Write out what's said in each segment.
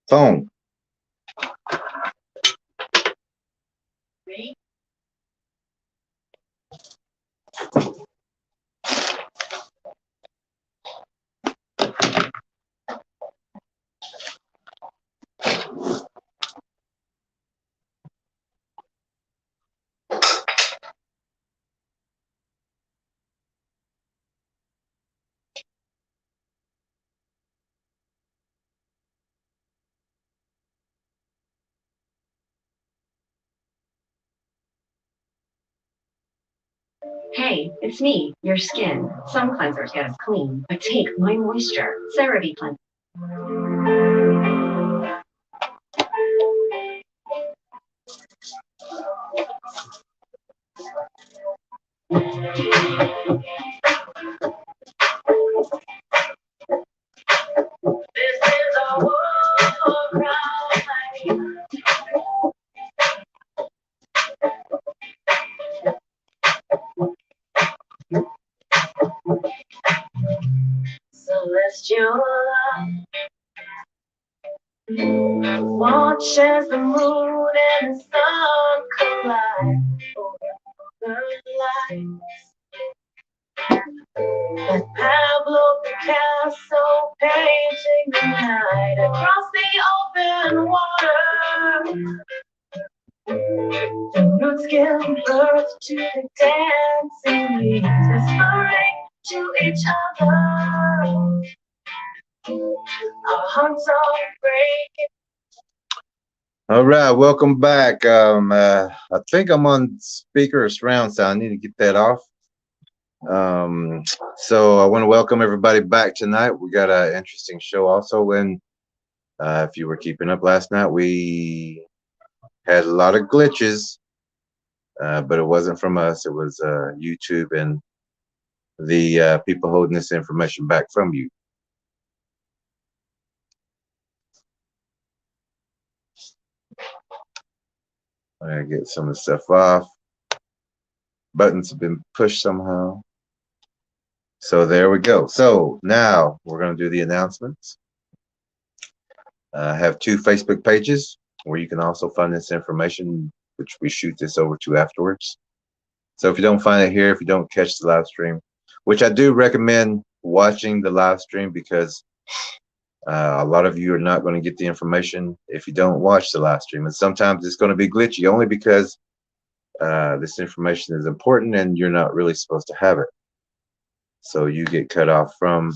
Phone. Hey, it's me, your skin. Some cleansers get us clean, but take my moisture. CeraVe cleanser. Celestial love. Watch as the moon and the sun collide over the lights. Like Pablo Picasso painting the night across the open water. The roots give birth to the dancing leaves, whispering to each other. Our hearts are breaking. All right, welcome back. I think I'm on speaker or surround sound. I need to get that off. So I want to welcome everybody back tonight. We got an interesting show also. And if you were keeping up last night, we had a lot of glitches, but it wasn't from us. It was YouTube and the people holding this information back from you. I gotta get some of the stuff off. Buttons have been pushed somehow. So there we go. So now we're going to do the announcements. I have 2 Facebook pages where you can also find this information, which we shoot this over to afterwards. So if you don't find it here, if you don't catch the live stream, which I do recommend watching the live stream, because a lot of you are not going to get the information if you don't watch the live stream. And sometimes it's going to be glitchy only because this information is important and you're not really supposed to have it. So you get cut off from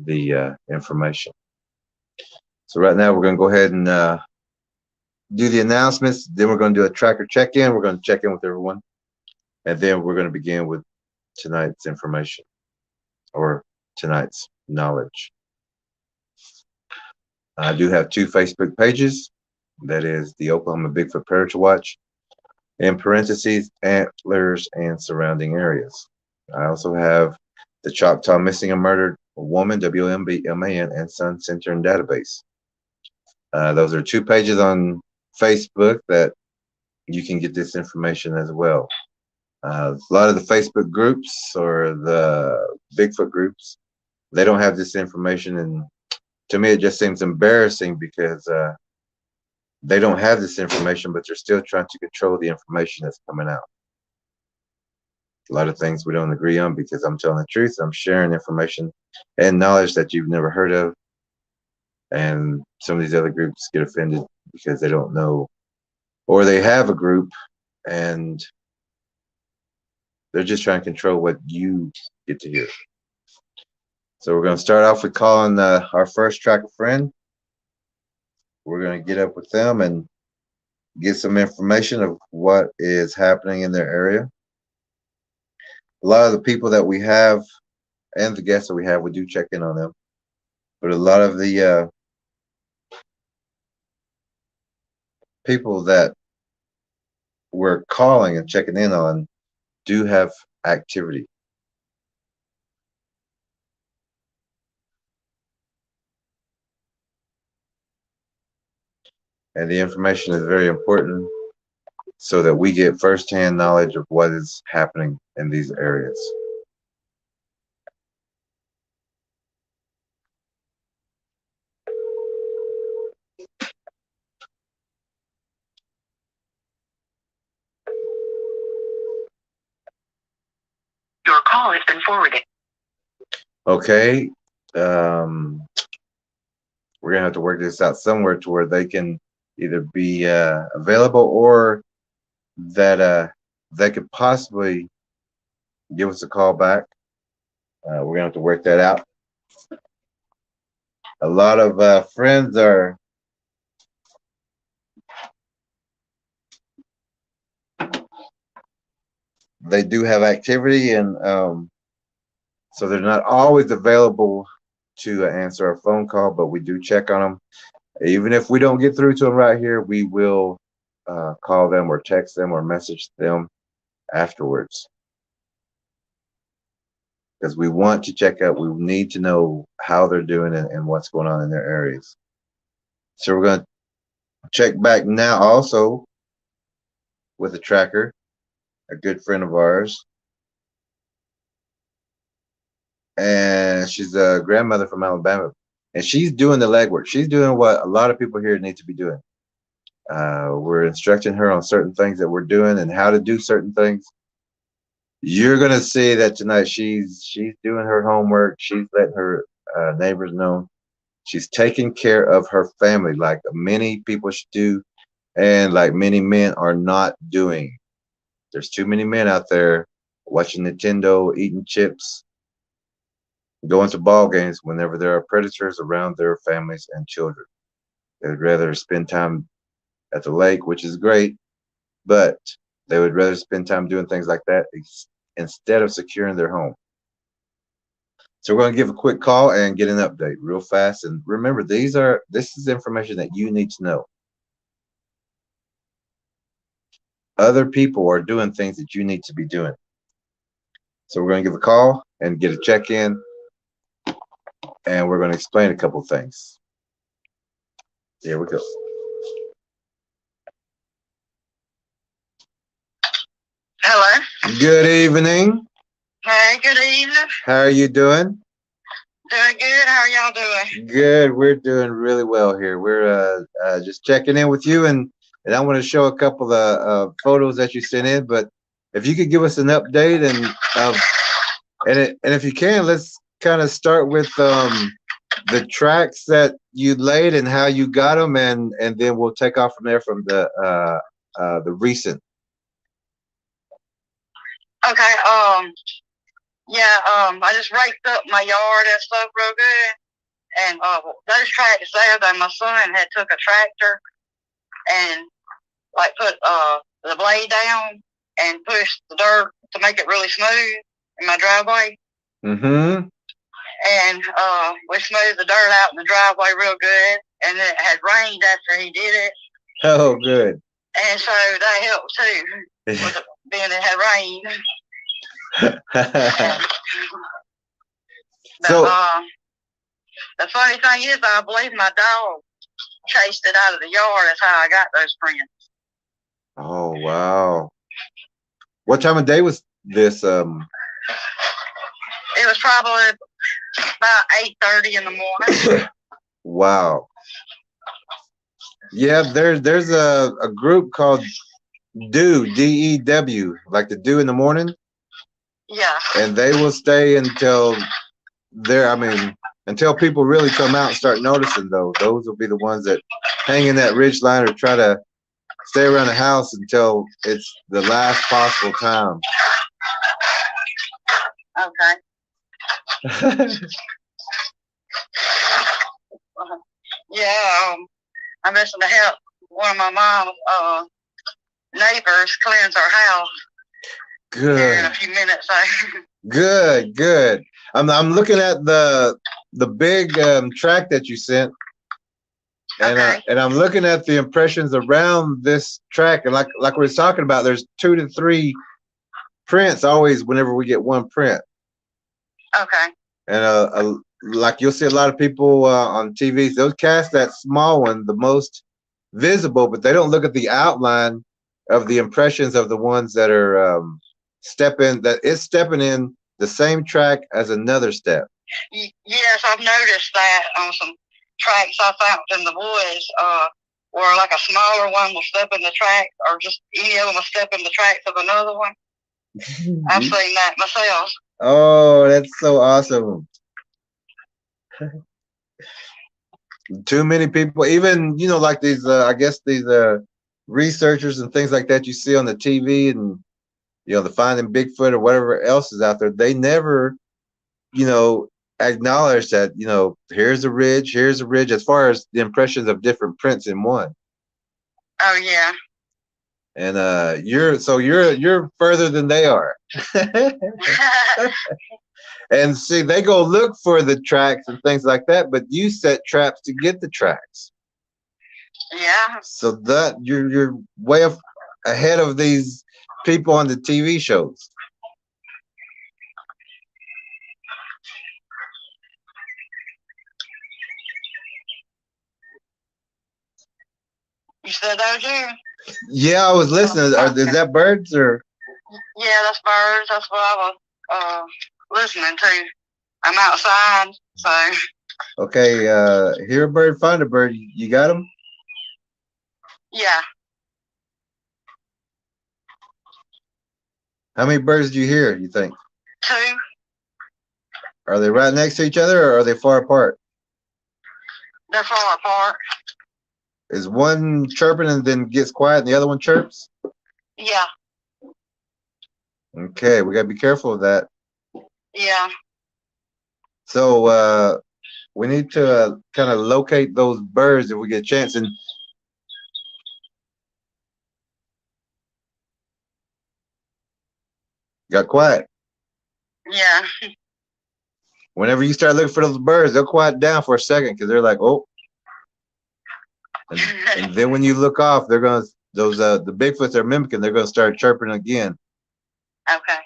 the information. So right now we're going to go ahead and do the announcements. Then we're going to do a tracker check-in. We're going to check in with everyone. And then we're going to begin with tonight's information or tonight's knowledge. I do have 2 Facebook pages. That is the Oklahoma Bigfoot Predator Watch, in parentheses, Antlers and surrounding areas. I also have the Choctaw Missing and Murdered Woman, WMBMAN, and Son Center and Database. Those are 2 pages on Facebook that you can get this information as well. A lot of the Facebook groups or the Bigfoot groups, they don't have this information, and to me it just seems embarrassing because they don't have this information, but they're still trying to control the information that's coming out. A lot of things we don't agree on because I'm telling the truth. I'm sharing information and knowledge that you've never heard of. And some of these other groups get offended because they don't know, or they have a group and they're just trying to control what you get to hear. So we're going to start off with calling our first tracker friend. We're going to get up with them and get some information of what is happening in their area. A lot of the people that we have and the guests that we have, we do check in on them. But a lot of the people that we're calling and checking in on do have activity. And the information is very important so that we get firsthand knowledge of what is happening in these areas. call has been forwarded. Okay. We're gonna have to work this out somewhere to where they can either be available or that they could possibly give us a call back. We're gonna have to work that out. A lot of friends are they do have activity, and so they're not always available to answer our phone call, but we do check on them. Even if we don't get through to them right here, we will call them or text them or message them afterwards, because we want to check out. We need to know how they're doing and what's going on in their areas. So we're going to check back now also with a tracker, a good friend of ours. And she's a grandmother from Alabama. And she's doing the legwork. She's doing what a lot of people here need to be doing. We're instructing her on certain things that we're doing and how to do certain things. You're gonna see that tonight. She's doing her homework. She's letting her neighbors know. She's taking care of her family like many people should do, and like many men are not doing. There's too many men out there watching Nintendo, eating chips, going to ball games whenever there are predators around their families and children. They would rather spend time at the lake, which is great, but they would rather spend time doing things like that instead of securing their home. So we're going to give a quick call and get an update real fast. And remember, this is information that you need to know. Other people are doing things that you need to be doing. So we're going to give a call and get a check-in, and we're going to explain a couple things. Here we go. Hello. Good evening. Hey, good evening. How are you doing? Doing good. How are y'all doing? Good. We're doing really well here. We're just checking in with you, and I want to show a couple of photos that you sent in. But if you could give us an update, and if you can, let's kind of start with the tracks that you laid and how you got them, and then we'll take off from there from the recent. Okay. Yeah. I just raked up my yard and stuff real good, and those tracks there that my son had took a tractor and like put the blade down and pushed the dirt to make it really smooth in my driveway. Mm-hmm. And we smoothed the dirt out in the driveway real good, and it had rained after he did it. Oh, good. And so that helped too, with it being it had rained. So the funny thing is, I believe my dog chased it out of the yard. That's how I got those prints. Oh, wow. What time of day was this? It was probably about 8:30 in the morning. Wow. Yeah, there's a group called Dew, DEW, like the dew in the morning. Yeah. And they will stay until until people really come out and start noticing, though. Those will be the ones that hang in that ridge line or try to stay around the house until it's the last possible time. Okay. Yeah, I'm missing to help one of my mom's neighbors cleanse our house. Good. Here in a few minutes. Good, good. I'm looking at the big track that you sent, and Okay. And I'm looking at the impressions around this track, and like we were talking about, there's 2 to 3 prints always whenever we get one print. Okay. And like you'll see a lot of people on TVs, they'll cast that small one, the most visible, but they don't look at the outline of the impressions of the ones that are stepping in the same track as another step. Yes, I've noticed that on some tracks I found in the woods, where like a smaller one will step in the track, or just any of them will step in the tracks of another one. I've seen that myself. Oh, that's so awesome. Too many people, even like these. I guess these researchers and things like that you see on the TV, and the Finding Bigfoot or whatever else is out there. They never, you know, acknowledge that here's a ridge. As far as the impressions of different prints in one, Oh yeah. and you're further than they are. And see, they go look for the tracks and things like that, but you set traps to get the tracks. Yeah. So that you're way ahead of these people on the TV shows. You said that was you? Yeah, I was listening. Is that birds or? Yeah, that's birds. That's what I was listening to. I'm outside, so. Okay, hear a bird, find a bird. You got them? Yeah. How many birds do you hear, you think? 2. Are they right next to each other or are they far apart? They're far apart. Is one chirping and then gets quiet and the other one chirps? Yeah. Okay, we got to be careful of that. Yeah. So we need to kind of locate those birds if we get a chance. And got quiet. Yeah. Whenever you start looking for those birds, they'll quiet down for a second because they're like, oh. And then when you look off, they're gonna the Bigfoots are mimicking. They're gonna start chirping again. Okay.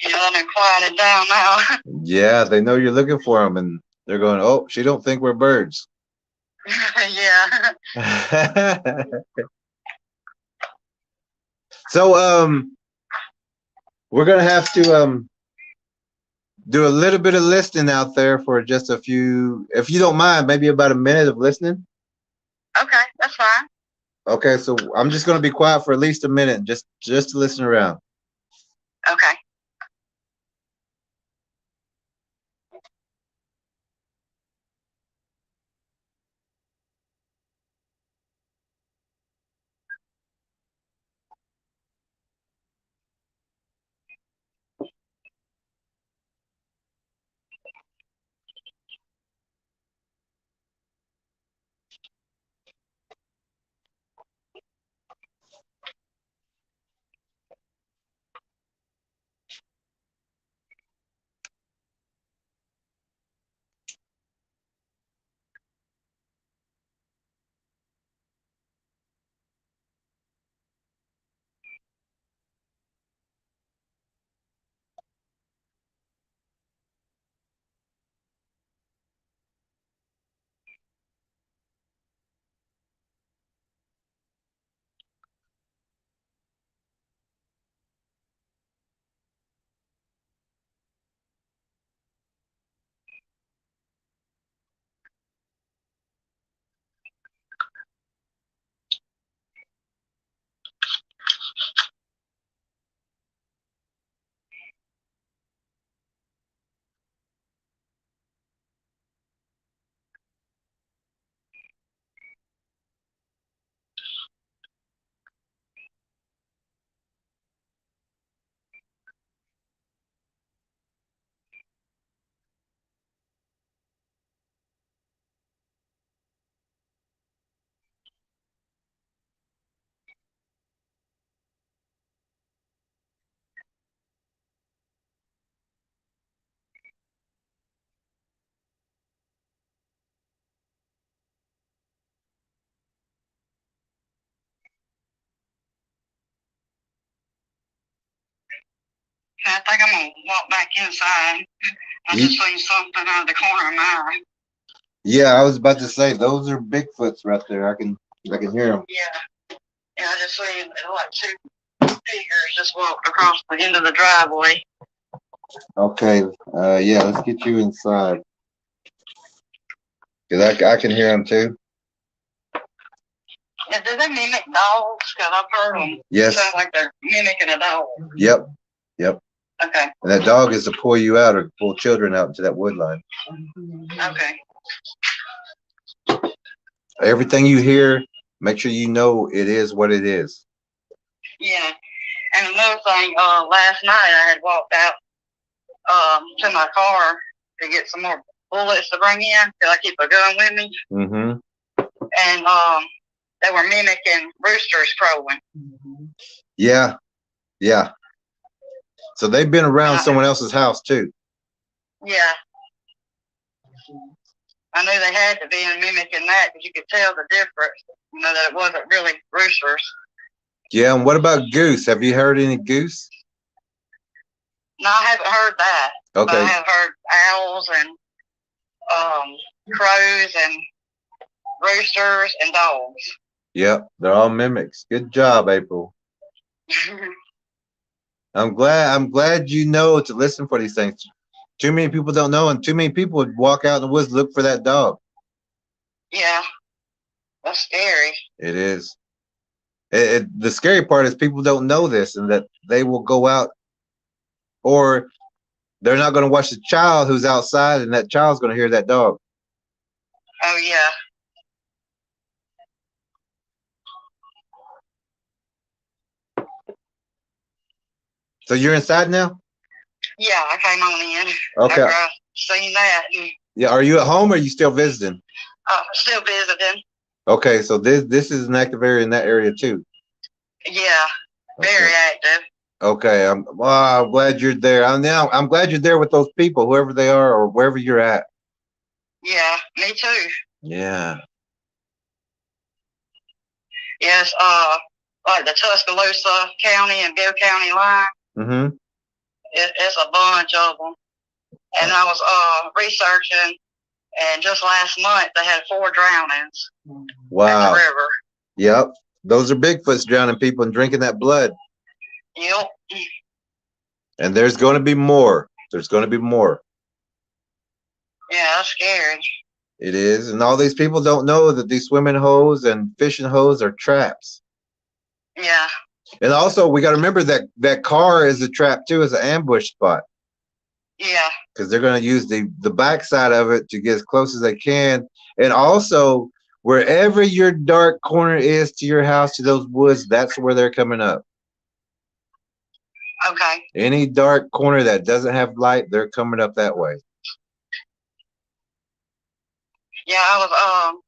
Yeah, let me quiet it down now. Yeah, they know you're looking for them, and they're going, oh, she don't think we're birds. Yeah. So we're gonna have to do a little bit of listening out there for just a few, if you don't mind, maybe about a minute of listening. Okay, that's fine. Okay, so I'm just gonna be quiet for at least a minute, just to listen around. Okay. I think I'm gonna walk back inside. I just seen something out of the corner of my eye. Yeah, I was about to say those are Bigfoots right there. I can hear them. Yeah. Yeah, I just seen like 2 figures just walked across the end of the driveway. Okay, yeah, let's get you inside. Because I can hear them too. Yeah, do they mimic dogs? Because I've heard them. Yes. Sound like they're mimicking a dog. Yep. Yep. Okay. And that dog is to pull you out or pull children out into that wood line. Okay. Everything you hear, make sure you know it is what it is. Yeah. And another thing, last night I had walked out to my car to get some more bullets to bring in because I keep a gun with me. Mm-hmm. And they were mimicking roosters crowing. Yeah. Yeah. So they've been around someone else's house too. Yeah. I knew they had to be mimicking that because you could tell the difference. You know, that it wasn't really roosters. Yeah, and what about goose? Have you heard any goose? No, I haven't heard that. Okay. But I have heard owls and crows and roosters and dogs. Yep, they're all mimics. Good job, April. I'm glad you know to listen for these things. Too many people don't know, and too many people would walk out in the woods and look for that dog. Yeah, that's scary. It is. The scary part is people don't know this, and that they will go out, or they're not going to watch the child who's outside, and that child's going to hear that dog. Oh, yeah. So you're inside now? Yeah, I came on in Okay. after I seen that. Yeah, are you at home or are you still visiting? Still visiting. Okay, so this is an active area in that area too. Yeah, very active. Okay, I'm glad you're there. I'm glad you're there with those people, whoever they are or wherever you're at. Yeah, me too. Yeah. Yes, like the Tuscaloosa County and Bill County line. Mm-hmm. It's a bunch of them. And I was researching, and just last month they had 4 drownings. Wow. In the river. Yep. Those are Bigfoots drowning people and drinking that blood. Yep. And there's going to be more. There's going to be more. Yeah, that's scary. It is. And all these people don't know that these swimming holes and fishing holes are traps. Yeah. And also, we got to remember that that car is a trap too, as an ambush spot. Yeah. Because they're going to use the backside of it to get as close as they can. And also, wherever your dark corner is to your house, to those woods, that's where they're coming up. Okay. Any dark corner that doesn't have light, they're coming up that way. Yeah, I was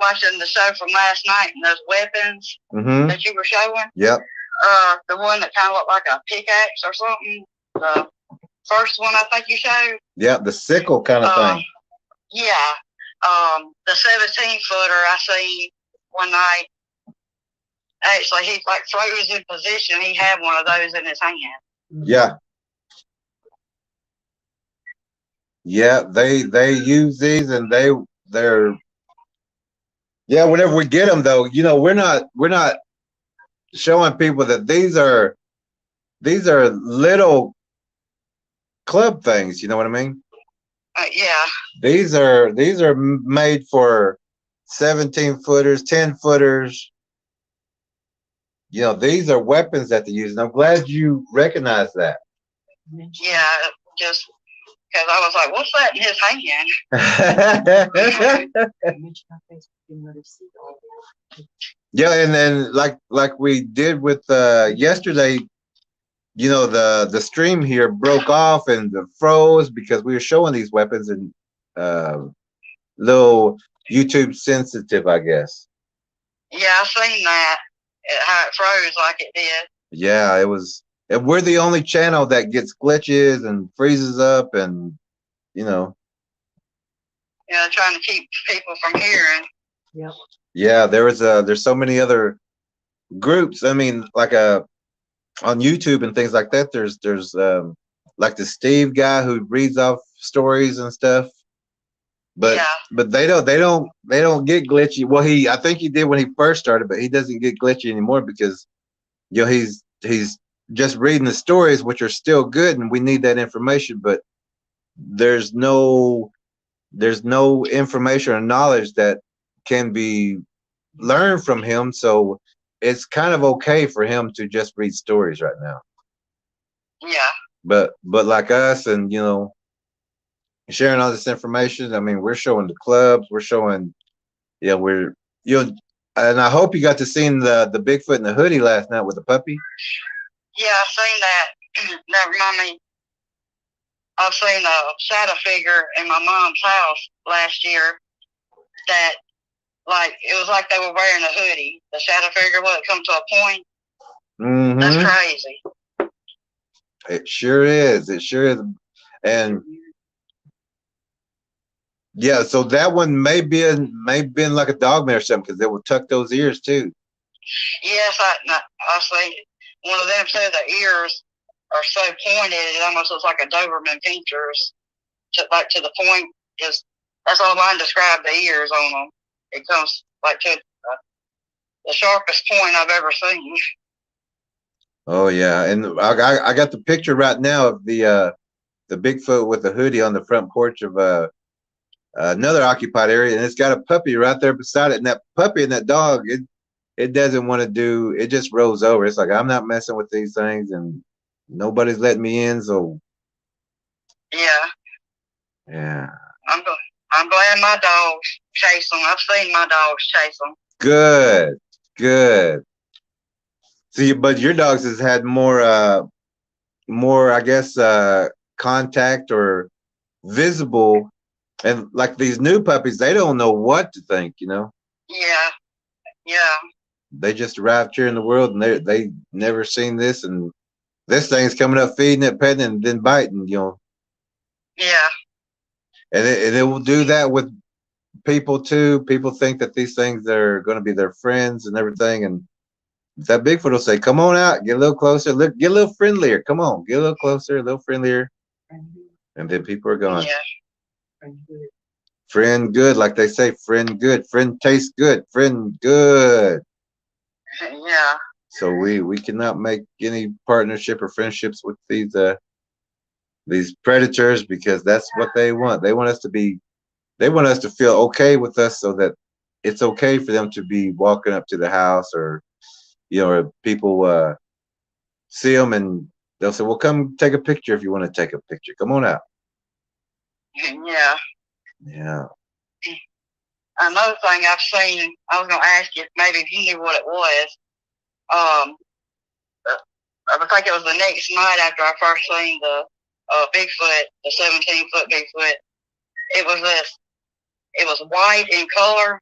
watching the show from last night, and those weapons that you were showing. Yep. The one that kind of looked like a pickaxe or something. The first one I think you showed. Yeah, the sickle kind of thing. Yeah. The 17-footer I seen one night. Actually, he like froze in position. He had one of those in his hand. Yeah. Yeah, they use these, and they're yeah. Whenever we get them, though, you know, we're not showing people that these are little club things. You know what I mean? Yeah. These are made for 17-footers, 10-footers. You know, these are weapons that they use, and I'm glad you recognize that. Yeah, just because I was like, what's that in his hand? Yeah, and then like we did with yesterday, you know, the stream here broke off and froze because we were showing these weapons and little YouTube sensitive, I guess. Yeah, I seen that. How it froze like it did. Yeah, it was. And we're the only channel that gets glitches and freezes up, and you know. Yeah, trying to keep people from hearing. Yep. Yeah, there's so many other groups. I mean, like on YouTube and things like that. There's like the Steve guy who reads off stories and stuff. But they don't get glitchy. Well, I think he did when he first started, but he doesn't get glitchy anymore because you know he's just reading the stories, which are still good, and we need that information. But there's no there's no information or knowledge that can be learned from him. So it's kind of okay for him to just read stories right now. Yeah. But like us, and sharing all this information. I mean, we're showing the clubs, we're showing, we're you know, and I hope you got to see the Bigfoot in the hoodie last night with the puppy. Yeah, I've seen that. That remind me. I've seen a shadow figure in my mom's house last year. That like it was like they were wearing a hoodie. The shadow figure would come to a point. That's Mm-hmm. crazy. It sure is. It sure is. And yeah, so that one may been like a dogman or something, because they will tuck those ears too. Yes, I seen one of them said the ears are so pointed it almost looks like a Doberman pincher's, to the point is that's all I can describe the ears on them. It comes like to the sharpest point I've ever seen. Oh yeah, and I got the picture right now of the Bigfoot with the hoodie on the front porch of another occupied area, and it's got a puppy right there beside it. And that puppy and that dog, it doesn't want to do. It just rolls over. It's like, I'm not messing with these things, and nobody's letting me in. So yeah. I'm glad my dogs chase them. I've seen my dogs chase them. Good. See, but your dogs has had more, I guess, contact or visible, and like these new puppies, they don't know what to think. Yeah. They just arrived here in the world, and they never seen this, and this thing's coming up, feeding it, petting it, and then biting. Yeah. And it will do that with people too. People think that these things are going to be their friends and everything, and that Bigfoot will say, "Come on out, get a little closer, get a little friendlier. Come on, get a little closer, a little friendlier," and then people are gone. Yeah. Friend good, like they say, friend good, friend tastes good, friend good. Yeah. So we cannot make any partnership or friendships with these predators, because that's what they want. They want us to feel okay with us, so that it's okay for them to be walking up to the house, or or people see them and they'll say, "Well, come take a picture if you want to take a picture. Come on out." Yeah. Yeah. Another thing I've seen, I was going to ask you maybe if you knew what it was. I think it was the next night after I first seen the Bigfoot, the 17-foot Bigfoot. It was white in color,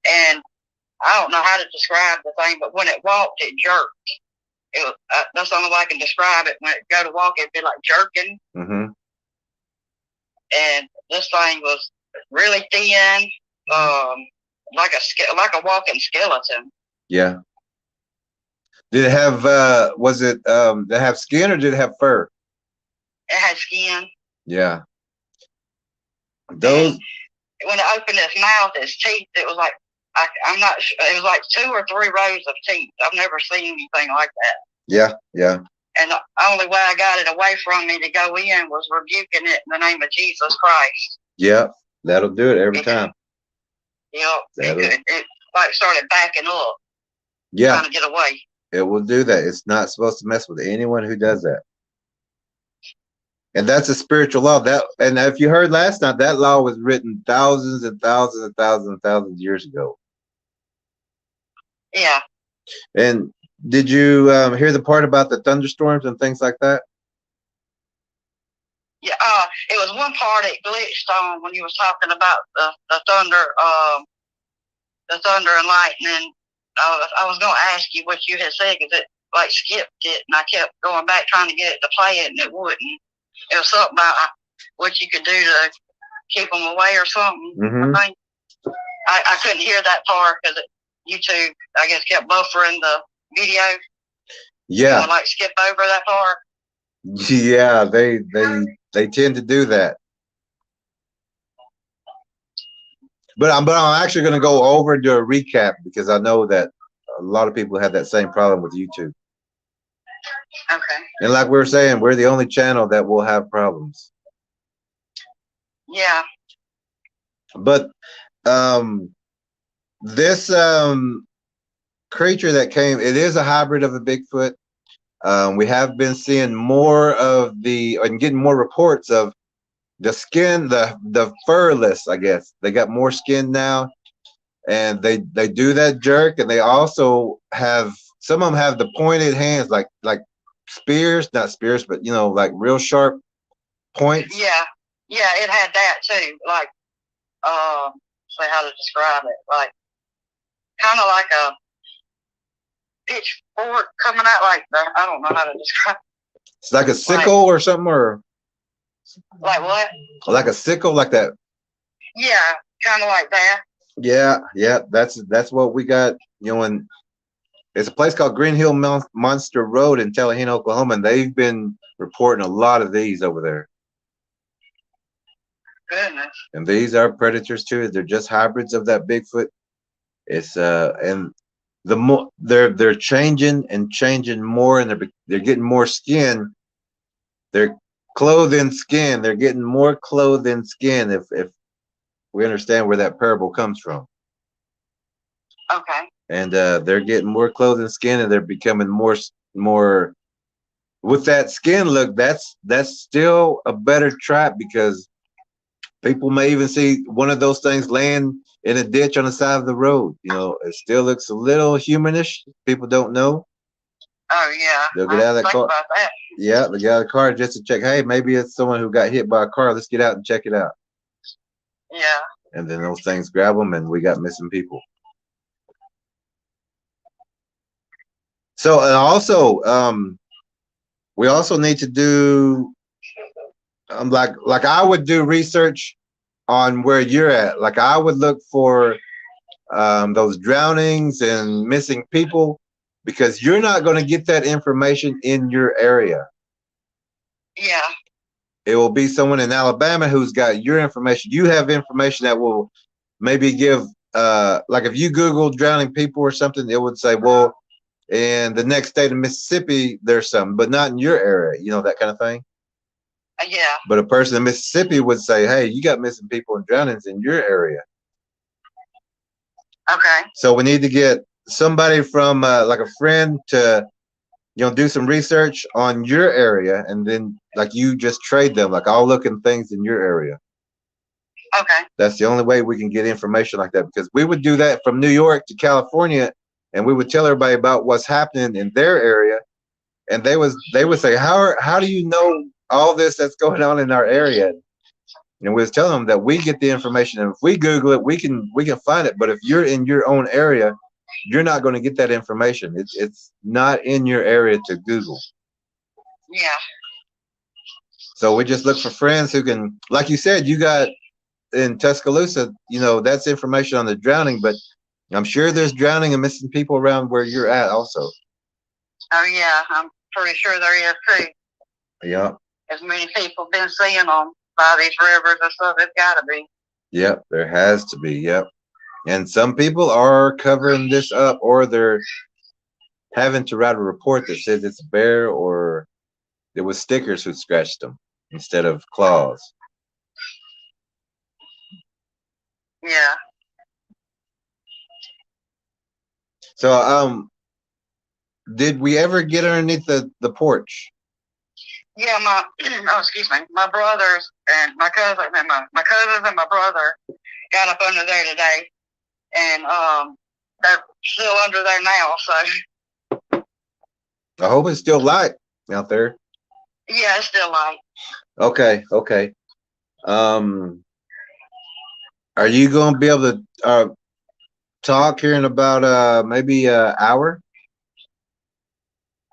and I don't know how to describe the thing, but when it walked, it jerked. It was, that's the only way I can describe it. When it go to walk, it'd be like jerking. Mm-hmm. And this thing was really thin, like a walking skeleton. Yeah. Did it have did it have skin, or did it have fur? It had skin. Yeah. Those. And when it opened its mouth, its teeth, it was like I'm not sure. It was like 2 or 3 rows of teeth. I've never seen anything like that. Yeah. And the only way I got it away from me to go in was rebuking it in the name of Jesus Christ. Yeah, that'll do it every time. Yeah, it like started backing up. Yeah. Trying to get away. It will do that. It's not supposed to mess with anyone who does that. And that's a spiritual law. And if you heard last night, that law was written thousands and thousands and thousands and thousands of years ago. Yeah. And did you hear the part about the thunderstorms and things like that? Yeah. It was one part it glitched on when you was talking about the thunder, the thunder and lightning. I was going to ask you what you had said, because it like skipped it, and I kept going back trying to get it to play it, and it wouldn't. It was something about what you could do to keep them away or something. Mm-hmm. I think I couldn't hear that part because YouTube, I guess, kept buffering the video. Yeah. Like skip over that part. Yeah, they tend to do that. But I'm actually going to go over and do a recap, because I know that a lot of people have that same problem with YouTube. Okay. And like we were saying, we're the only channel that will have problems. Yeah. But this creature that came, it is a hybrid of a Bigfoot. We have been seeing more of the and getting more reports of the skin, the furless, I guess. They got more skin now, and they do that jerk, and they also have some of them have the pointed hands like spears, not spears, but you know, like real sharp points. Yeah. Yeah, it had that too. Like, say how to describe it. Like, kind of like a pitchfork coming out like the, I don't know how to describe. It's like a sickle or something, or Like what? like a sickle, like that. Yeah, kind of like that. Yeah, yeah, that's what we got. You know, and it's a place called Green Hill Monster Road in Tallahassee, Oklahoma, and they've been reporting a lot of these over there. Goodness. And these are predators too. They're just hybrids of that Bigfoot. It's and the more they're changing and changing more, and they're getting more skin. They're clothing skin. They're getting more clothing skin. If we understand where that parable comes from. Okay. And they're getting more clothing skin, and they're becoming more with that skin look. That's still a better trap, because people may even see one of those things laying in a ditch on the side of the road. You know, it still looks a little humanish. People don't know. Oh yeah. They'll get out of that car. About that. Yeah, they get out of the car just to check. Hey, maybe it's someone who got hit by a car. Let's get out and check it out. Yeah. And then those things grab them, and we got missing people. So, and also, we also need to do like I would do research on where you're at. Like I would look for those drownings and missing people, because you're not going to get that information in your area. Yeah. It will be someone in Alabama who's got your information. You have information that will maybe give, like if you Google drowning people or something, it would say, well, in the next state of Mississippi, there's some, but not in your area, you know, that kind of thing. Yeah. But a person in Mississippi would say, hey, you got missing people and drownings in your area. Okay. So we need to get somebody from like a friend to, you know, do some research on your area, and then like you just trade them. Like I'll look in things in your area. Okay. That's the only way we can get information like that, because we would do that from New York to California, and we would tell everybody about what's happening in their area, and they would say, how do you know all this that's going on in our area? And we was telling them that we get the information, and if we Google it, we can find it. But if you're in your own area, you're not going to get that information. It's not in your area to Google. Yeah. So we just look for friends who can, like you said, you got in Tuscaloosa, you know, that's information on the drowning, but I'm sure there's drowning and missing people around where you're at also. Oh yeah, I'm pretty sure there is too. Yeah. As many people been seeing them by these rivers and stuff, it's got to be. Yep, there has to be. Yep. And some people are covering this up, or they're having to write a report that says it's a bear, or it was stickers who scratched them instead of claws. Yeah. So, did we ever get underneath the porch? Yeah, excuse me, my brothers and my cousin and my cousins and my brother got up under there today, and they're still under there now. So I hope it's still light out there. yeah, it's still light. Okay, okay. Are you going to be able to talk here in about maybe an hour?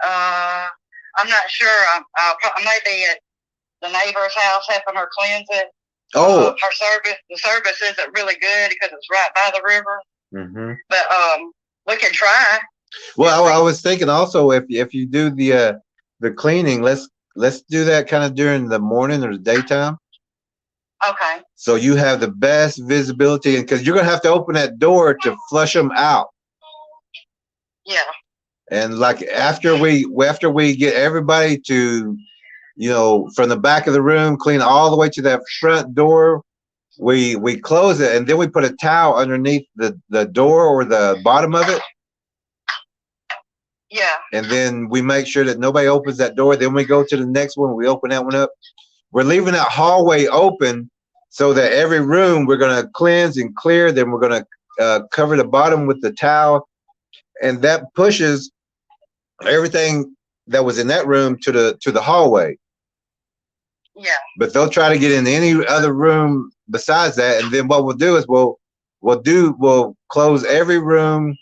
I'm not sure. I may be at the neighbor's house helping her cleanse it. Oh, the service isn't really good because it's right by the river. mm-hmm. But we can try. Well, I was thinking also, if you do the cleaning, let's do that kind of during the morning or the daytime. Okay. So you have the best visibility, and because you're gonna have to open that door to flush them out. Yeah. And like after we get everybody to you know, from the back of the room, clean all the way to that front door. We close it, and then we put a towel underneath the door or the bottom of it. Yeah. And then we make sure that nobody opens that door. Then we go to the next one. We open that one up. We're leaving that hallway open so that every room we're going to cleanse and clear. Then we're going to cover the bottom with the towel. And that pushes everything that was in that room to the hallway. Yeah. But they'll try to get in any other room besides that. And then what we'll do is we'll close every room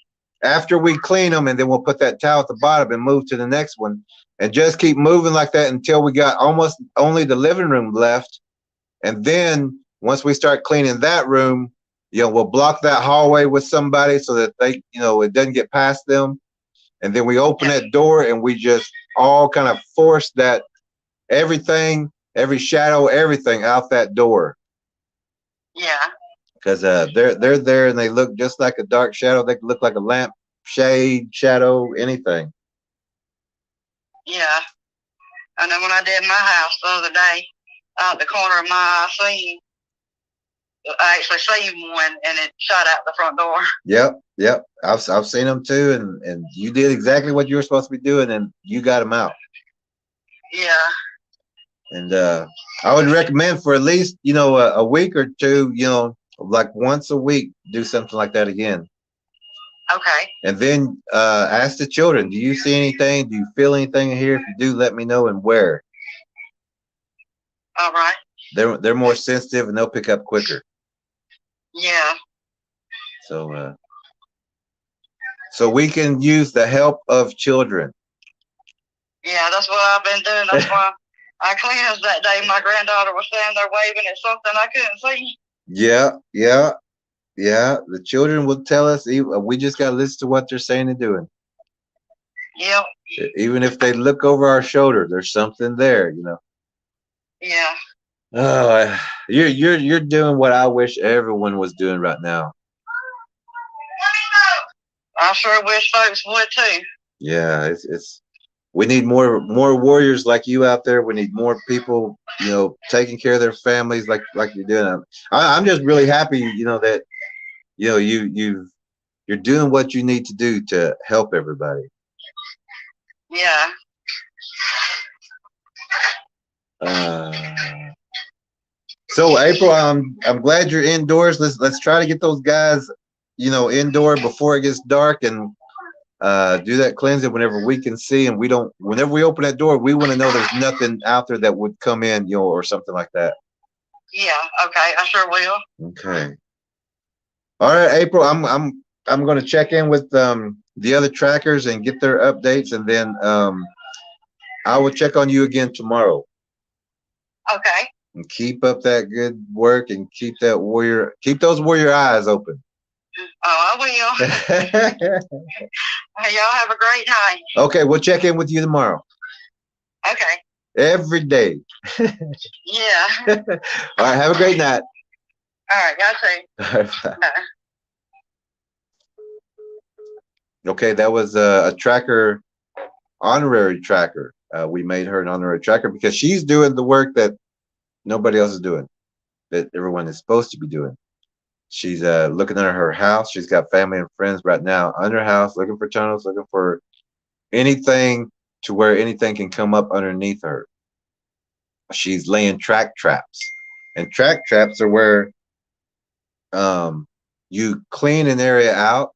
after we clean them, and then we'll put that towel at the bottom and move to the next one, and just keep moving like that until we got almost only the living room left. And then once we start cleaning that room, you know, we'll block that hallway with somebody so that they, you know, it doesn't get past them. And then we open that door, and we just all kind of force that everything, every shadow, everything out that door. Yeah. Because they're there, and they look just like a dark shadow. They can look like a lamp shade, shadow, anything. Yeah. I know when I did my house the other day, out the corner of my eye, I actually saved one, and it shot out the front door. Yep. I've seen them too, and you did exactly what you were supposed to be doing, and you got them out. Yeah. And I would recommend for at least, you know, a week or two, you know, like once a week, do something like that again. Okay. And then ask the children, do you see anything? Do you feel anything in here? If you do, let me know, and where. All right. They're more sensitive, and they'll pick up quicker. Yeah. So we can use the help of children. Yeah, that's what I've been doing. That's why I cleansed that day. My granddaughter was standing there waving at something I couldn't see. Yeah. The children will tell us. We just got to listen to what they're saying and doing. Yep. Even if they look over our shoulder, there's something there, you know. Yeah. Oh, you're doing what I wish everyone was doing right now. I sure wish folks would too. Yeah, it's we need more warriors like you out there. We need more people, you know, taking care of their families like you're doing. I'm just really happy, you know, that, you know, you're doing what you need to do to help everybody. Yeah. So April, I'm glad you're indoors. Let's try to get those guys, you know, indoor before it gets dark, and do that cleansing whenever we can see. And whenever we open that door, we want to know there's nothing out there that would come in, you know, or something like that. Yeah. Okay. I sure will. Okay. All right, April. I'm going to check in with the other trackers and get their updates, and then I will check on you again tomorrow. Okay. And keep up that good work, and keep those warrior eyes open. Oh, I will. Hey, y'all have a great night. Okay, we'll check in with you tomorrow. Okay. Every day. Yeah. All right, have a great night. All right, y'all too. Okay, that was a tracker, honorary tracker. We made her an honorary tracker because she's doing the work that nobody else is doing, that everyone is supposed to be doing. She's looking under her house. She's got family and friends right now under her house, looking for tunnels, looking for anything to where anything can come up underneath her. She's laying track traps, and track traps are where you clean an area out.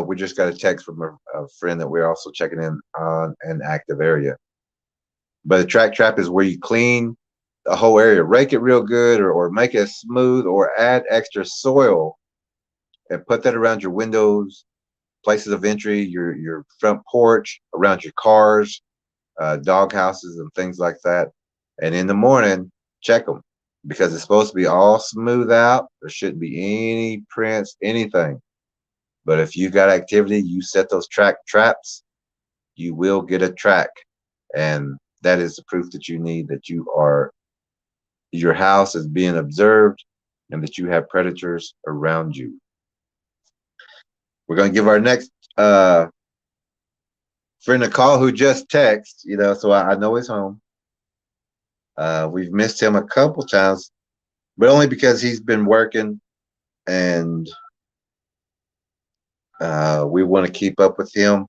We just got a text from a friend that we're also checking in on an active area. But a track trap is where you clean the whole area, rake it real good, or make it smooth, or add extra soil and put that around your windows, places of entry, your front porch, around your cars, dog houses, and things like that. And in the morning, check them, because it's supposed to be all smooth out. There shouldn't be any prints, anything. But if you've got activity, you set those track traps, you will get a track. And that is the proof that you need that your house is being observed and that you have predators around you. We're going to give our next for Nicole who just texted, you know, so I know he's home. We've missed him a couple times, but only because he's been working and we want to keep up with him.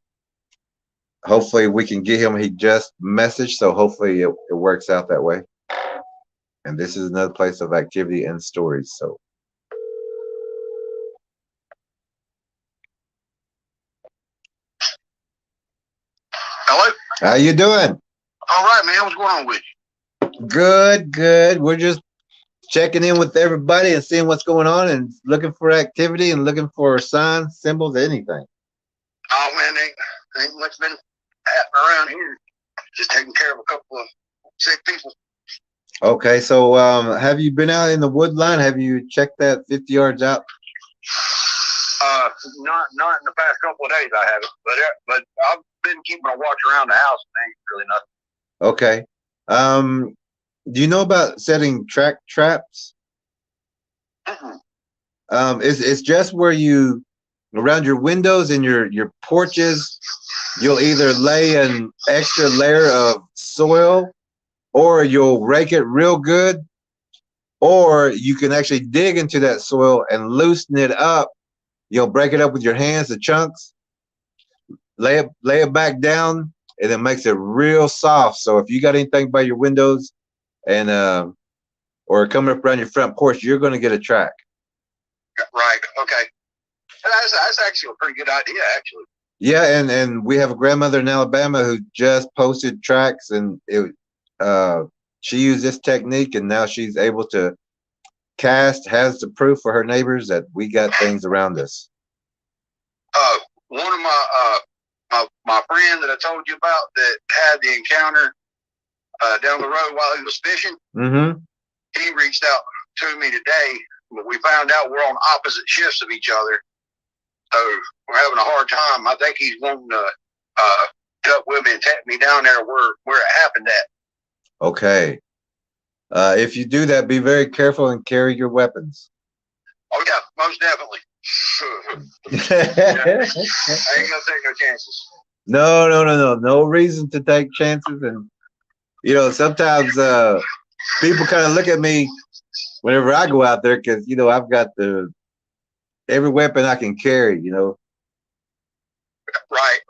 Hopefully we can get him. He just messaged, so hopefully it works out that way. And this is another place of activity and stories. So Hello? how you doing? All right, man. What's going on with you? Good, good. We're just checking in with everybody and seeing what's going on and looking for activity and looking for signs, symbols, anything. Oh, man, ain't much been happening around here. Just taking care of a couple of sick people. Okay, so have you been out in the wood line? Have you checked that 50 yards out? Not in the past couple of days I haven't, but I've been keeping a watch around the house and ain't really nothing. Okay. Do you know about setting track traps? It's just where you around your windows and your porches, you'll either lay an extra layer of soil or you'll rake it real good, or you can actually dig into that soil and loosen it up. You'll break it up with your hands, the chunks, lay it back down, and it makes it real soft. So if you got anything by your windows and or coming up around your front porch, you're going to get a track. Right. Okay. That's actually a pretty good idea, actually. Yeah, and we have a grandmother in Alabama who just posted tracks, and she used this technique, and now she's able to has the proof for her neighbors that we got things around us. One of my friend that I told you about that had the encounter down the road while he was fishing, he reached out to me today, but we found out we're on opposite shifts of each other, so we're having a hard time. I think he's wanting to get up with me and take me down there where it happened at. Okay. If you do that, be very careful and carry your weapons. Oh yeah, most definitely. Yeah. I ain't gonna take no chances. No reason to take chances. And you know, sometimes people kind of look at me whenever I go out there because you know I've got every weapon I can carry. You know. Right.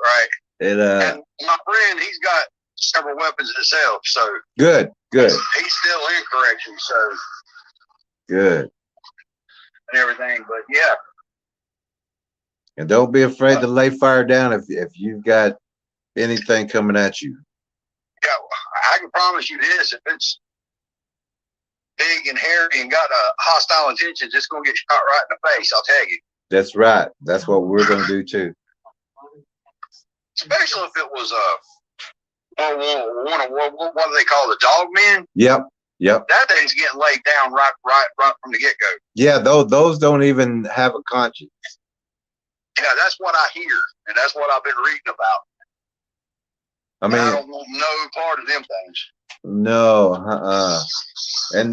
And my friend, he's got several weapons himself, so good. He's still in correction, so good. And everything, but yeah. And don't be afraid to lay fire down if you've got anything coming at you. Yeah, I can promise you this: if it's big and hairy and got a hostile intention, it's gonna get shot right in the face. I'll tell you. That's right. That's what we're gonna do too. Especially if it was what do they call the dog men? Yep. That thing's getting laid down right from the get go. Yeah, those don't even have a conscience. Yeah, that's what I hear, and that's what I've been reading about. I mean, I don't want no part of them things. No, And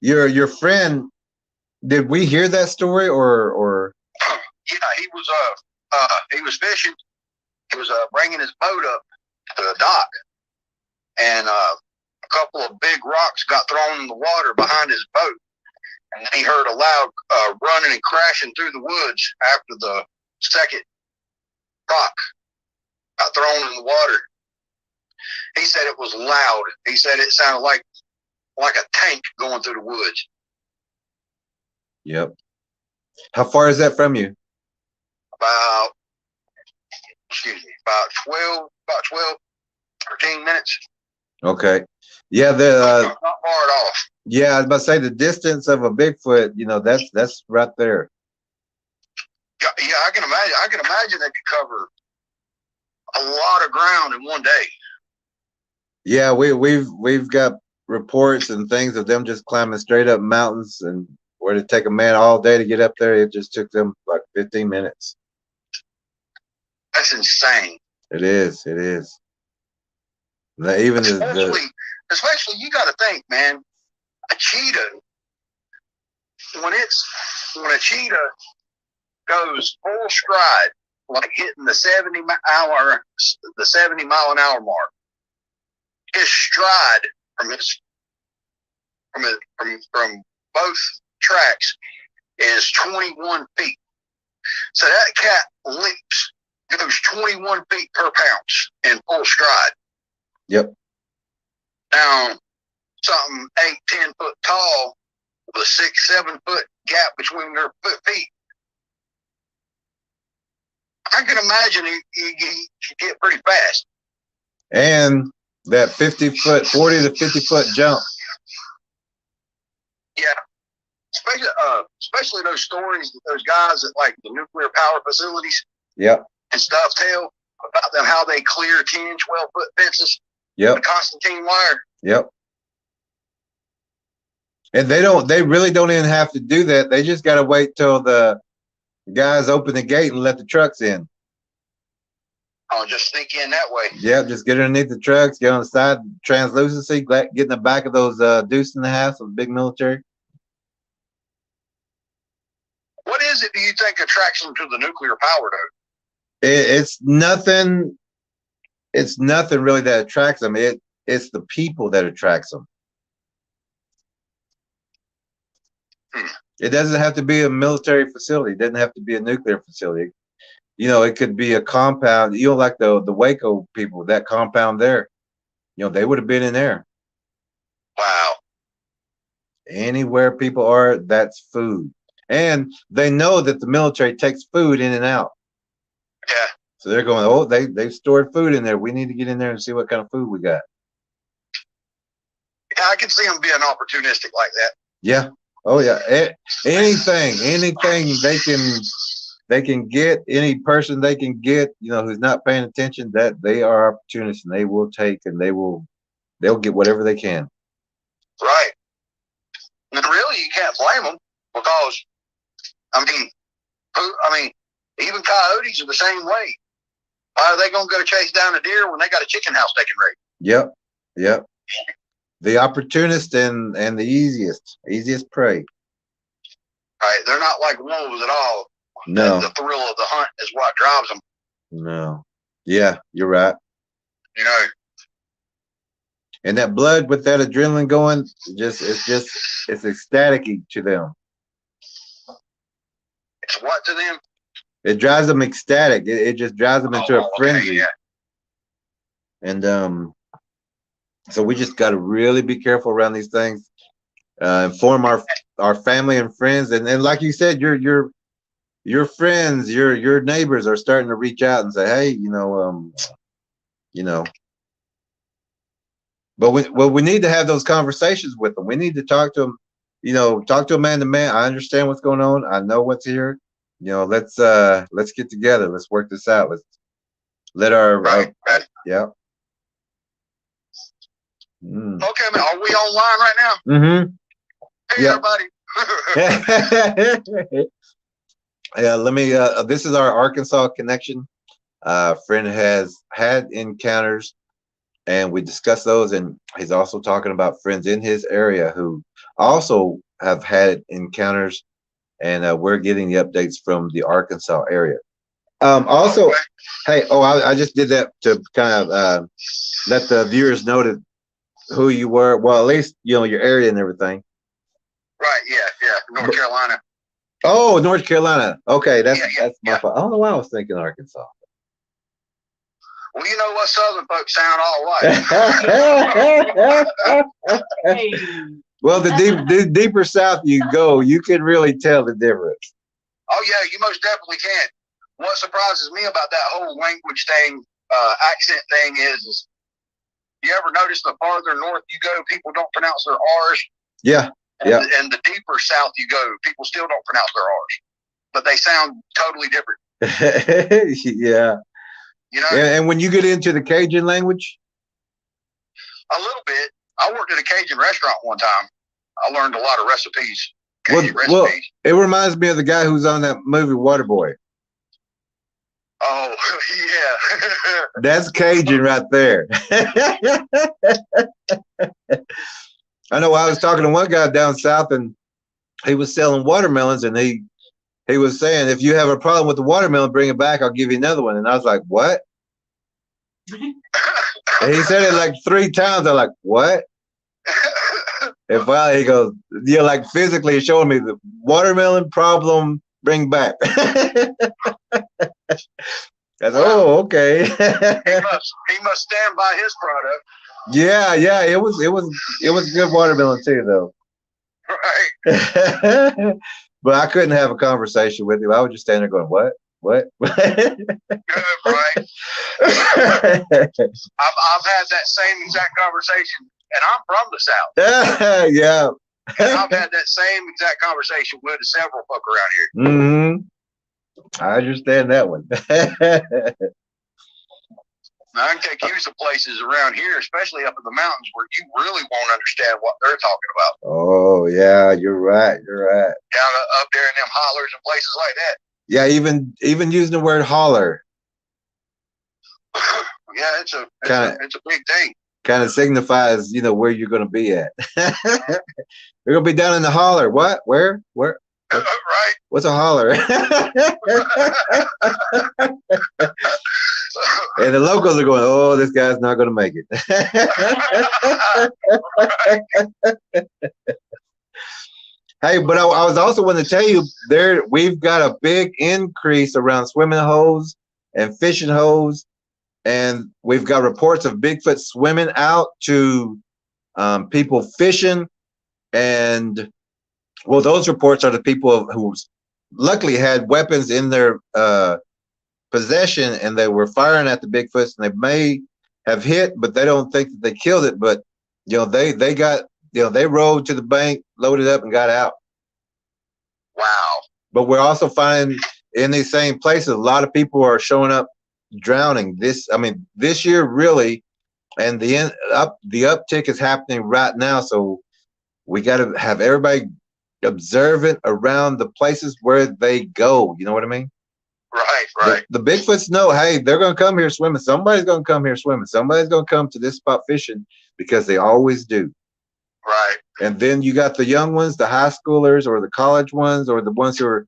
your friend, did we hear that story or? Yeah, he was fishing. He was bringing his boat up to the dock, and a couple of big rocks got thrown in the water behind his boat, and he heard a loud running and crashing through the woods after the second rock got thrown in the water. He said it was loud. He said it sounded like a tank going through the woods. Yep. How far is that from you? About 13 minutes. Okay. Yeah, not far at all. Yeah, I was about to say the distance of a Bigfoot, you know, that's right there. Yeah, I can imagine they could cover a lot of ground in one day. Yeah, we've got reports and things of them just climbing straight up mountains, and where it take a man all day to get up there, it just took them like 15 minutes. That's insane. It is. Even especially you got to think, man. A cheetah, when a cheetah goes full stride like hitting the 70 mile an hour mark. His stride from both tracks is 21 feet. So that cat goes 21 feet per pounce in full stride. Yep. Now, something 8-10 foot tall with a 6-7 foot gap between their feet. I can imagine he could get pretty fast. And that 40 to 50 foot jump. Yeah. Especially those stories that those guys at like the nuclear power facilities Yep. and stuff tell about them, how they clear 10, 12 foot fences. Yep. The Constantine wire. Yep. And they really don't even have to do that. They just got to wait till the guys open the gate and let the trucks in. I'll just sneak in that way. Yep, just get underneath the trucks, get on the side, translucency, get in the back of those deuce and a half, those big military. What is it do you think attracts them to the nuclear power though? It's nothing. It's nothing really that attracts them. It's the people that attracts them. It doesn't have to be a military facility. It doesn't have to be a nuclear facility. You know, it could be a compound. You know, like the Waco people, that compound there. You know, they would have been in there. Wow. Anywhere people are, that's food. And they know that the military takes food in and out. Yeah. So they're going, oh, they've stored food in there. We need to get in there and see what kind of food we got. Yeah, I can see them being opportunistic like that. Yeah. Oh yeah. Anything they can get, any person they can get, you know, who's not paying attention, that they are opportunists and they will take and they'll get whatever they can. Right. And really, you can't blame them because, I mean, even coyotes are the same way. Why are they going to go chase down a deer when they got a chicken house they can raid? Yep. Yep. The opportunist and the easiest prey. Right. They're not like wolves at all. No. The thrill of the hunt is what drives them. No. Yeah, you're right. You know. And that blood with that adrenaline going, it's ecstatic to them. It's what to them? It drives them ecstatic. It just drives them into a frenzy. Yeah. And so we just got to really be careful around these things. Inform our family and friends, and like you said, your friends, your neighbors are starting to reach out and say, hey, you know. But we need to have those conversations with them. We need to talk to them. You know, talk to them man to man. I understand what's going on. I know what's here. You know, let's get together. Let's work this out. Let's let our right. Yeah. Okay, man. Are we online right now? Mm-hmm. Hey, everybody. Yeah, let me. This is our Arkansas connection. Friend has had encounters, and we discussed those. And he's also talking about friends in his area who also have had encounters, and we're getting the updates from the Arkansas area. Also, okay. Hey, I just did that to kind of let the viewers know that who you were. Well, at least you know your area and everything. Right. Yeah. North Carolina. Oh, North Carolina. Okay, that's my fault. I don't know why I was thinking Arkansas. Well, you know what Southern folks sound all alike. Well, the deeper south you go, you can really tell the difference. Oh yeah, you most definitely can. What surprises me about that whole language thing, accent thing is you ever notice the farther north you go, people don't pronounce their R's? Yeah. And the deeper south you go, people still don't pronounce their R's, but they sound totally different. Yeah. You know. And when you get into the Cajun language, a little bit. I worked at a Cajun restaurant one time. I learned a lot of recipes. Cajun recipes. Well, it reminds me of the guy who's on that movie Waterboy. Oh yeah. That's Cajun right there. I know I was talking to one guy down south, and he was selling watermelons, and he he was saying, if you have a problem with the watermelon, bring it back. I'll give you another one. And I was like, what? And he said it like 3 times. I'm like, what? And finally he goes, yeah, like physically showing me the watermelon problem, bring back. I said, oh, okay. he must stand by his product. Yeah, it was good watermelon too, though. Right. But I couldn't have a conversation with him. I would just stand there going, what? Right. I've had that same exact conversation, and I'm from the South. Yeah. And I've had that same exact conversation with several folk around here. Mm-hmm. I understand that one. Now, I can take you to places around here, especially up in the mountains, where you really won't understand what they're talking about. Oh, yeah, you're right. Down up there in them hollers and places like that. Yeah, even using the word holler. Yeah, it's a big thing. Kind of signifies, where you're going to be at. You're going to be down in the holler. What? Where? Right. What's a holler? And the locals are going, oh, this guy's not going to make it. Hey, but I was also want to tell you, we've got a big increase around swimming holes and fishing holes. And we've got reports of Bigfoot swimming out to people fishing. And, well, those reports are the people who luckily had weapons in their possession, and they were firing at the Bigfoots, and they may have hit, but they don't think that they killed it. But, they got, they rode to the bank, loaded up, and got out. Wow. But we're also finding in these same places, a lot of people are showing up drowning. This year really, and the uptick is happening right now. So we got to have everybody observant around the places where they go. You know what I mean? Right. The Bigfoots know, hey, they're going to come here swimming. Somebody's going to come here swimming. Somebody's going to come to this spot fishing, because they always do. Right. And then you got the young ones, the high schoolers or the college ones, or the ones who are,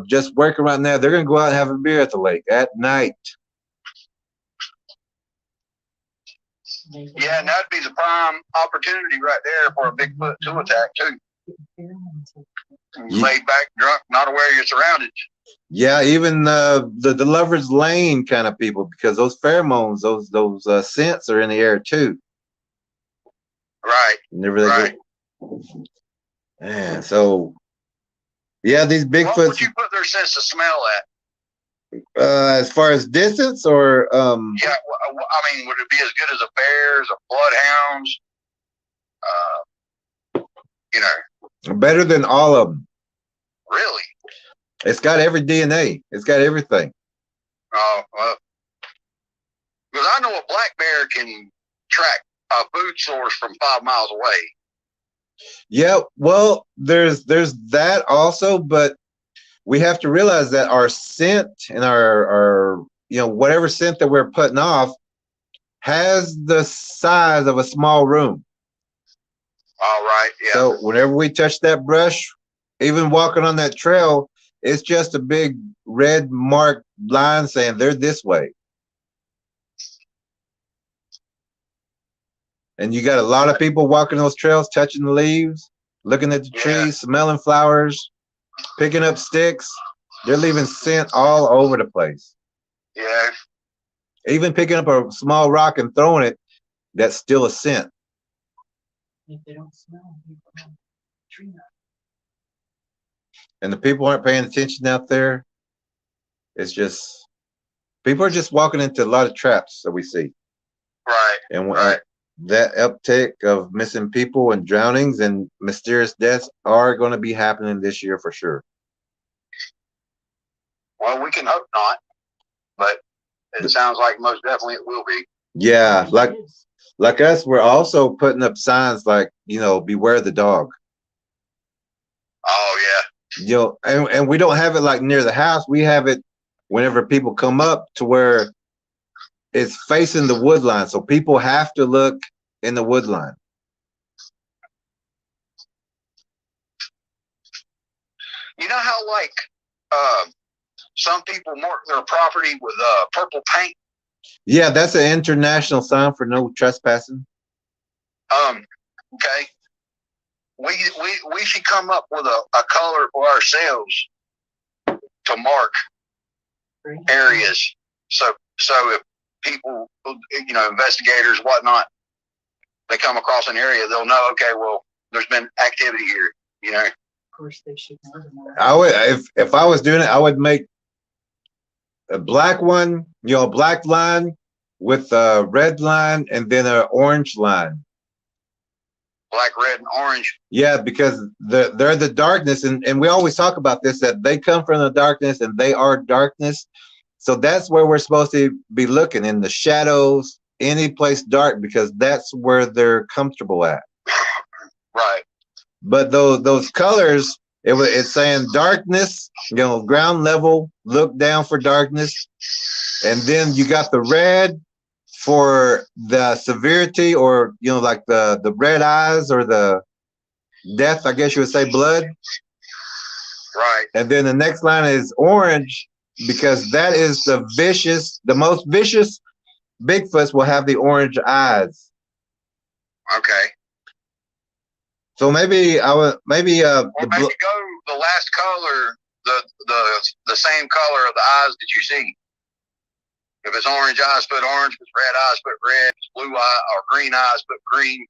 just working right now. They're going to go out and have a beer at the lake at night. Yeah, and that'd be the prime opportunity right there for a Bigfoot to attack too. Laid back, drunk, not aware of your surroundings. Yeah, even the Lover's Lane kind of people, because those pheromones, those scents are in the air too. Right. Right. Man, so yeah, these Bigfoots. What would you put their sense of smell at? As far as distance, or yeah, I mean, would it be as good as a bear's, a bloodhound's? Better than all of them. Really? It's got every DNA. It's got everything. Oh, well, because I know a black bear can track a food source from 5 miles away. Yeah, well, there's that also, but we have to realize that our scent and our whatever scent that we're putting off has the size of a small room. All right, yeah. So whenever we touch that brush, even walking on that trail, it's just a big red marked line saying they're this way. And you got a lot of people walking those trails, touching the leaves, looking at the trees, smelling flowers, picking up sticks. They're leaving scent all over the place. Yeah. Even picking up a small rock and throwing it, that's still a scent. If they don't smell, tree nut. And the people aren't paying attention out there. It's just, people are just walking into a lot of traps that we see. Right. And right. That uptick of missing people and drownings and mysterious deaths are going to be happening this year for sure. Well, we can hope not, but it sounds like most definitely it will be. Yeah, like us, we're also putting up signs like, beware the dog. Oh yeah. And we don't have it like near the house. We have it whenever people come up to where it's facing the wood line. So people have to look in the wood line. You know how, like, some people mark their property with purple paint. Yeah, that's an international sign for no trespassing. Okay. We should come up with a color for ourselves to mark areas. So if people, investigators, whatnot, they come across an area, they'll know, okay, well, there's been activity here, Of course, they should know more. I would, if I was doing it, I would make a black one, a black line with a red line and then an orange line. Black, red, and orange. Yeah, because they're the darkness, and we always talk about this, that they come from the darkness and they are darkness. So that's where we're supposed to be looking, in the shadows, any place dark, because that's where they're comfortable at. Right. But those colors, it's saying darkness, ground level, look down for darkness. And then you got the red for the severity, or, like the red eyes, or the death, I guess you would say, blood. Right. And then the next line is orange, because that is the most vicious Bigfoots will have the orange eyes. Okay. So maybe or maybe go the last color, the same color of the eyes that you see. If it's orange eyes, put orange. If it's red eyes, put red. If it's blue eye or green eyes, put green.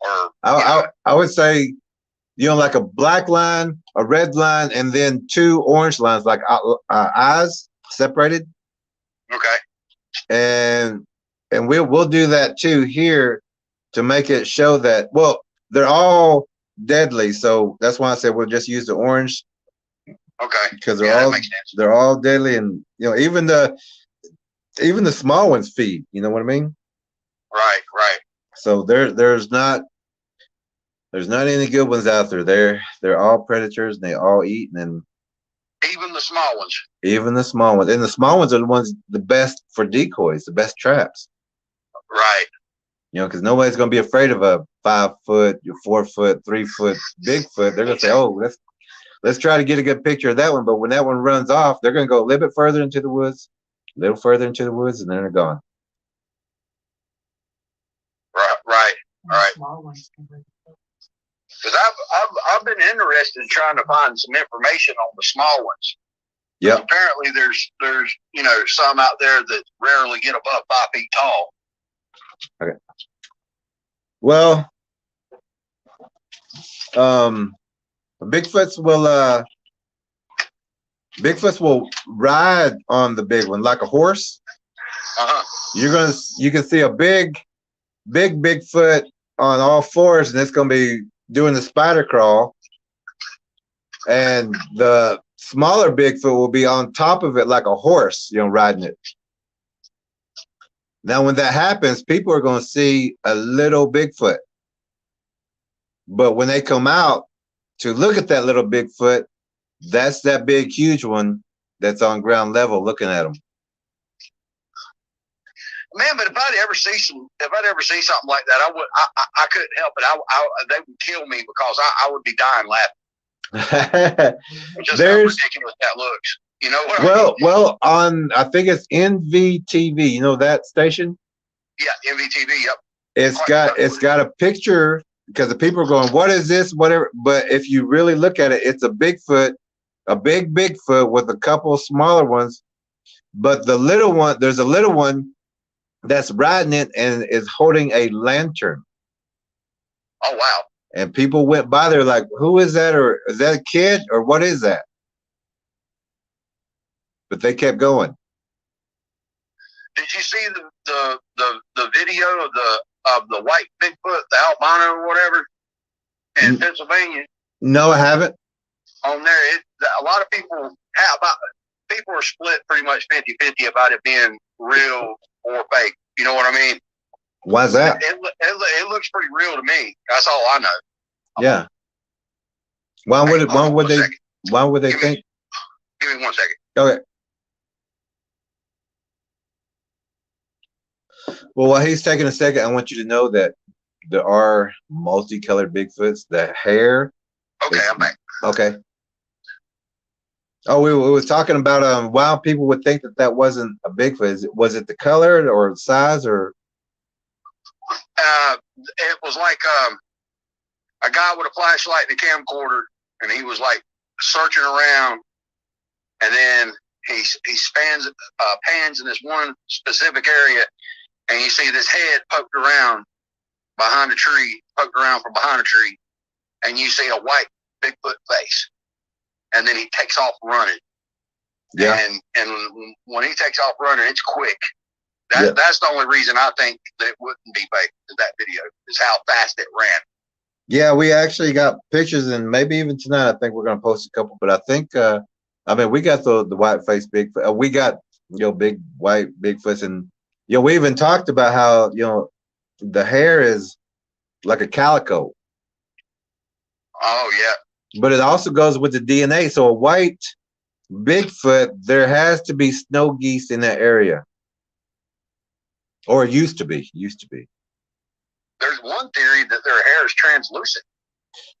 Or I would say, like a black line, a red line, and then two orange lines, like eyes separated. Okay. And we'll do that too here to make it show that, well, they're all deadly. So that's why I said we'll just use the orange. Okay. Because that makes sense. they're all deadly, and even the small ones feed. You know what I mean? Right. Right. So there's not any good ones out there. They're all predators, and they all eat, and even the small ones. Even the small ones, and the small ones are the best for decoys, the best traps. Right. Because nobody's gonna be afraid of a 5 foot, 4 foot, 3 foot Bigfoot. They're gonna say, "Oh, let's try to get a good picture of that one." But when that one runs off, they're gonna go a little bit further into the woods, and then they're gone. Right. Right. All right. Because I've been interested in trying to find some information on the small ones. Yeah. Apparently, there's some out there that rarely get above 5 feet tall. Okay. Well, Bigfoots will ride on the big one like a horse. You can see a big Bigfoot on all fours, and it's gonna be doing the spider crawl, and the smaller Bigfoot will be on top of it like a horse, riding it. Now, when that happens, people are going to see a little Bigfoot. But when they come out to look at that little Bigfoot, that's that big, huge one that's on ground level looking at them. Man, but if I'd ever see something like that, I couldn't help it. They would kill me because I would be dying laughing. Just how ridiculous that looks. You know what I mean? Well, I think it's NVTV. You know that station? Yeah, NVTV. Yep. It's got a picture, because the people are going, "What is this?" Whatever. But if you really look at it, it's a Bigfoot, a big Bigfoot with a couple of smaller ones. But the little one, there's a little one that's riding it and is holding a lantern. Oh wow! And people went by there like, "Who is that? Or is that a kid? Or what is that?" But they kept going. Did you see the video of the white Bigfoot, the albino or whatever, in Pennsylvania? No, I haven't. On there, a lot of people are split pretty much 50-50 about it being real or fake. You know what I mean? Why is that? It looks pretty real to me. That's all I know. Yeah. Why would they think? Give me 1 second. Okay. Well, while he's taking a second, I want you to know that there are multicolored Bigfoots. The hair. Okay, I'm back. Okay. Oh, we was talking about why people would think that that wasn't a Bigfoot. Was it the color or size or? It was like a guy with a flashlight and a camcorder, and he was like searching around, and then he pans in this one specific area, and you see this head poked around behind a tree, poked around from behind a tree, and you see a white Bigfoot face, and then he takes off running. Yeah. And when he takes off running, it's quick. That's the only reason I think that it wouldn't be fake. That video is how fast it ran. Yeah, we actually got pictures, and maybe even tonight I think we're gonna post a couple. But I think I mean we got the white face Bigfoot. We got big white Bigfoots, and we even talked about how the hair is like a calico. Oh yeah. But it also goes with the DNA. So a white Bigfoot, there has to be snow geese in that area, or it used to be. There's one theory that their hair is translucent.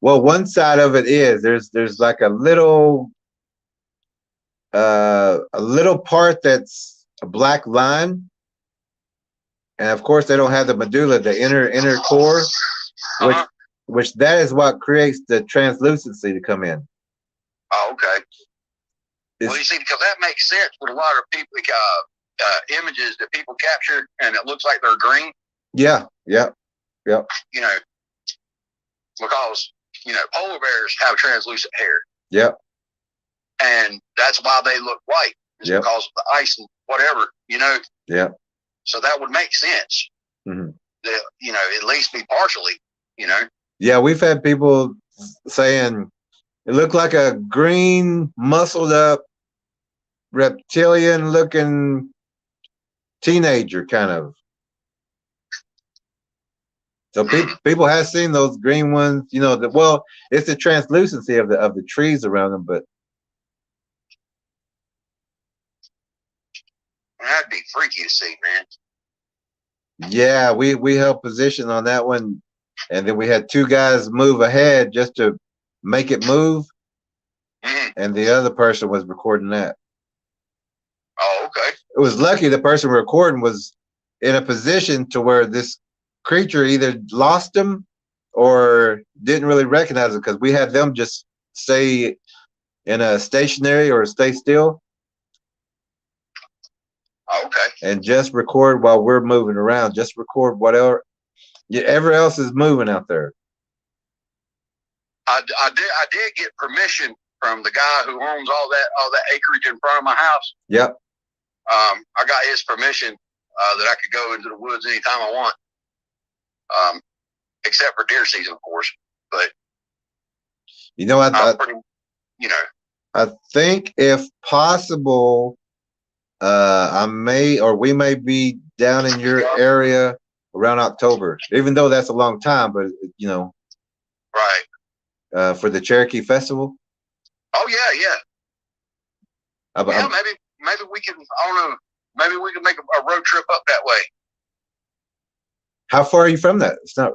Well, one side of it is there's like a little part that's a black line, and of course they don't have the medulla, the inner core, which that is what creates the translucency to come in. Oh, okay. Well, you see, because that makes sense with a lot of people images that people capture, and it looks like they're green. Yeah. Because polar bears have translucent hair. Yep. And that's why they look white. It's because of the ice and whatever. Yeah. So that would make sense. Mm-hmm. That at least be partially. Yeah, we've had people saying it looked like a green, muscled up, reptilian looking teenager kind of. So people have seen those green ones, it's the translucency of the trees around them, but that'd be freaky to see, man. Yeah, we held position on that one, and then we had two guys move ahead just to make it move, and the other person was recording that. Oh, okay. It was lucky the person recording was in a position to where this creature either lost him or didn't really recognize it, because we had them just stay in a stationary or stay still. Okay. And just record while we're moving around. Just record whatever else is moving out there. I did get permission from the guy who owns all that acreage in front of my house. Yep. I got his permission that I could go into the woods anytime I want. Except for deer season, of course. But I think if possible, we may be down in your area around October, even though that's a long time, but right. For the Cherokee Festival. Oh yeah. Maybe we can. I don't know. Maybe we can make a road trip up that way. How far are you from that? It's not.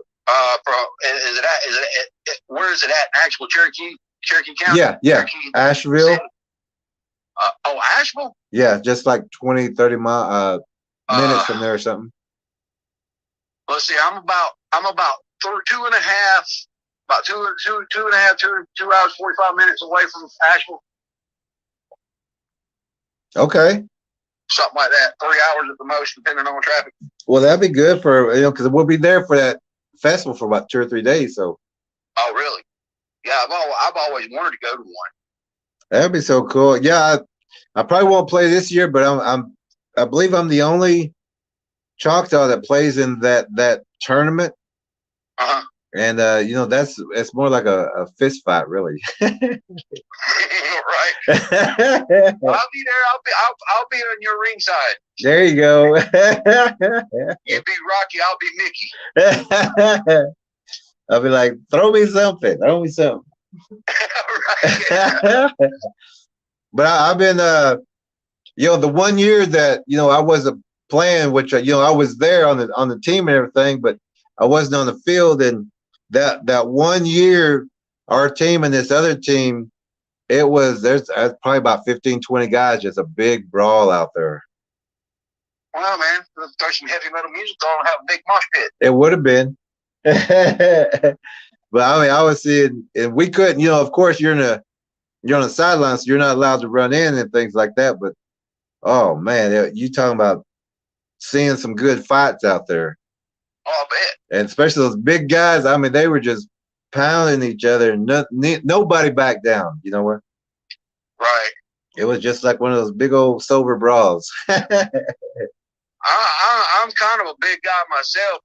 Where is it at? Actual Cherokee County? Yeah. Cherokee Asheville. Asheville? Yeah, just like 20, 30 minutes from there or something. Let's see. I'm about 2 hours 45 minutes away from Asheville. Okay. Something like that. 3 hours at the most, depending on traffic. Well, that'd be good for because we'll be there for that festival for about 2 or 3 days. So. Oh, really? Yeah, I've always wanted to go to one. That'd be so cool. Yeah, I probably won't play this year, but I believe I'm the only Choctaw that plays in that tournament. And it's more like a fist fight, really. Right. I'll be there. I'll be on your ringside. There you go. You be Rocky, I'll be Mickey. I'll be like, throw me something. Right. But I've been the 1 year that I wasn't playing, which I was there on the team and everything, but I wasn't on the field. And that 1 year, our team and this other team It was there's probably about 15, 20 guys, just a big brawl out there. Well, man, let's throw some heavy metal music on and have a big mosh pit. It would have been. But I mean, I was seeing, and we couldn't, of course you're on the sidelines, so you're not allowed to run in and things like that. But oh man, you talking about seeing some good fights out there. Oh, I bet. And especially those big guys. I mean, they were just pounding each other, and nobody backed down. You know what? Right. It was just like one of those big old sober brawls. I'm kind of a big guy myself.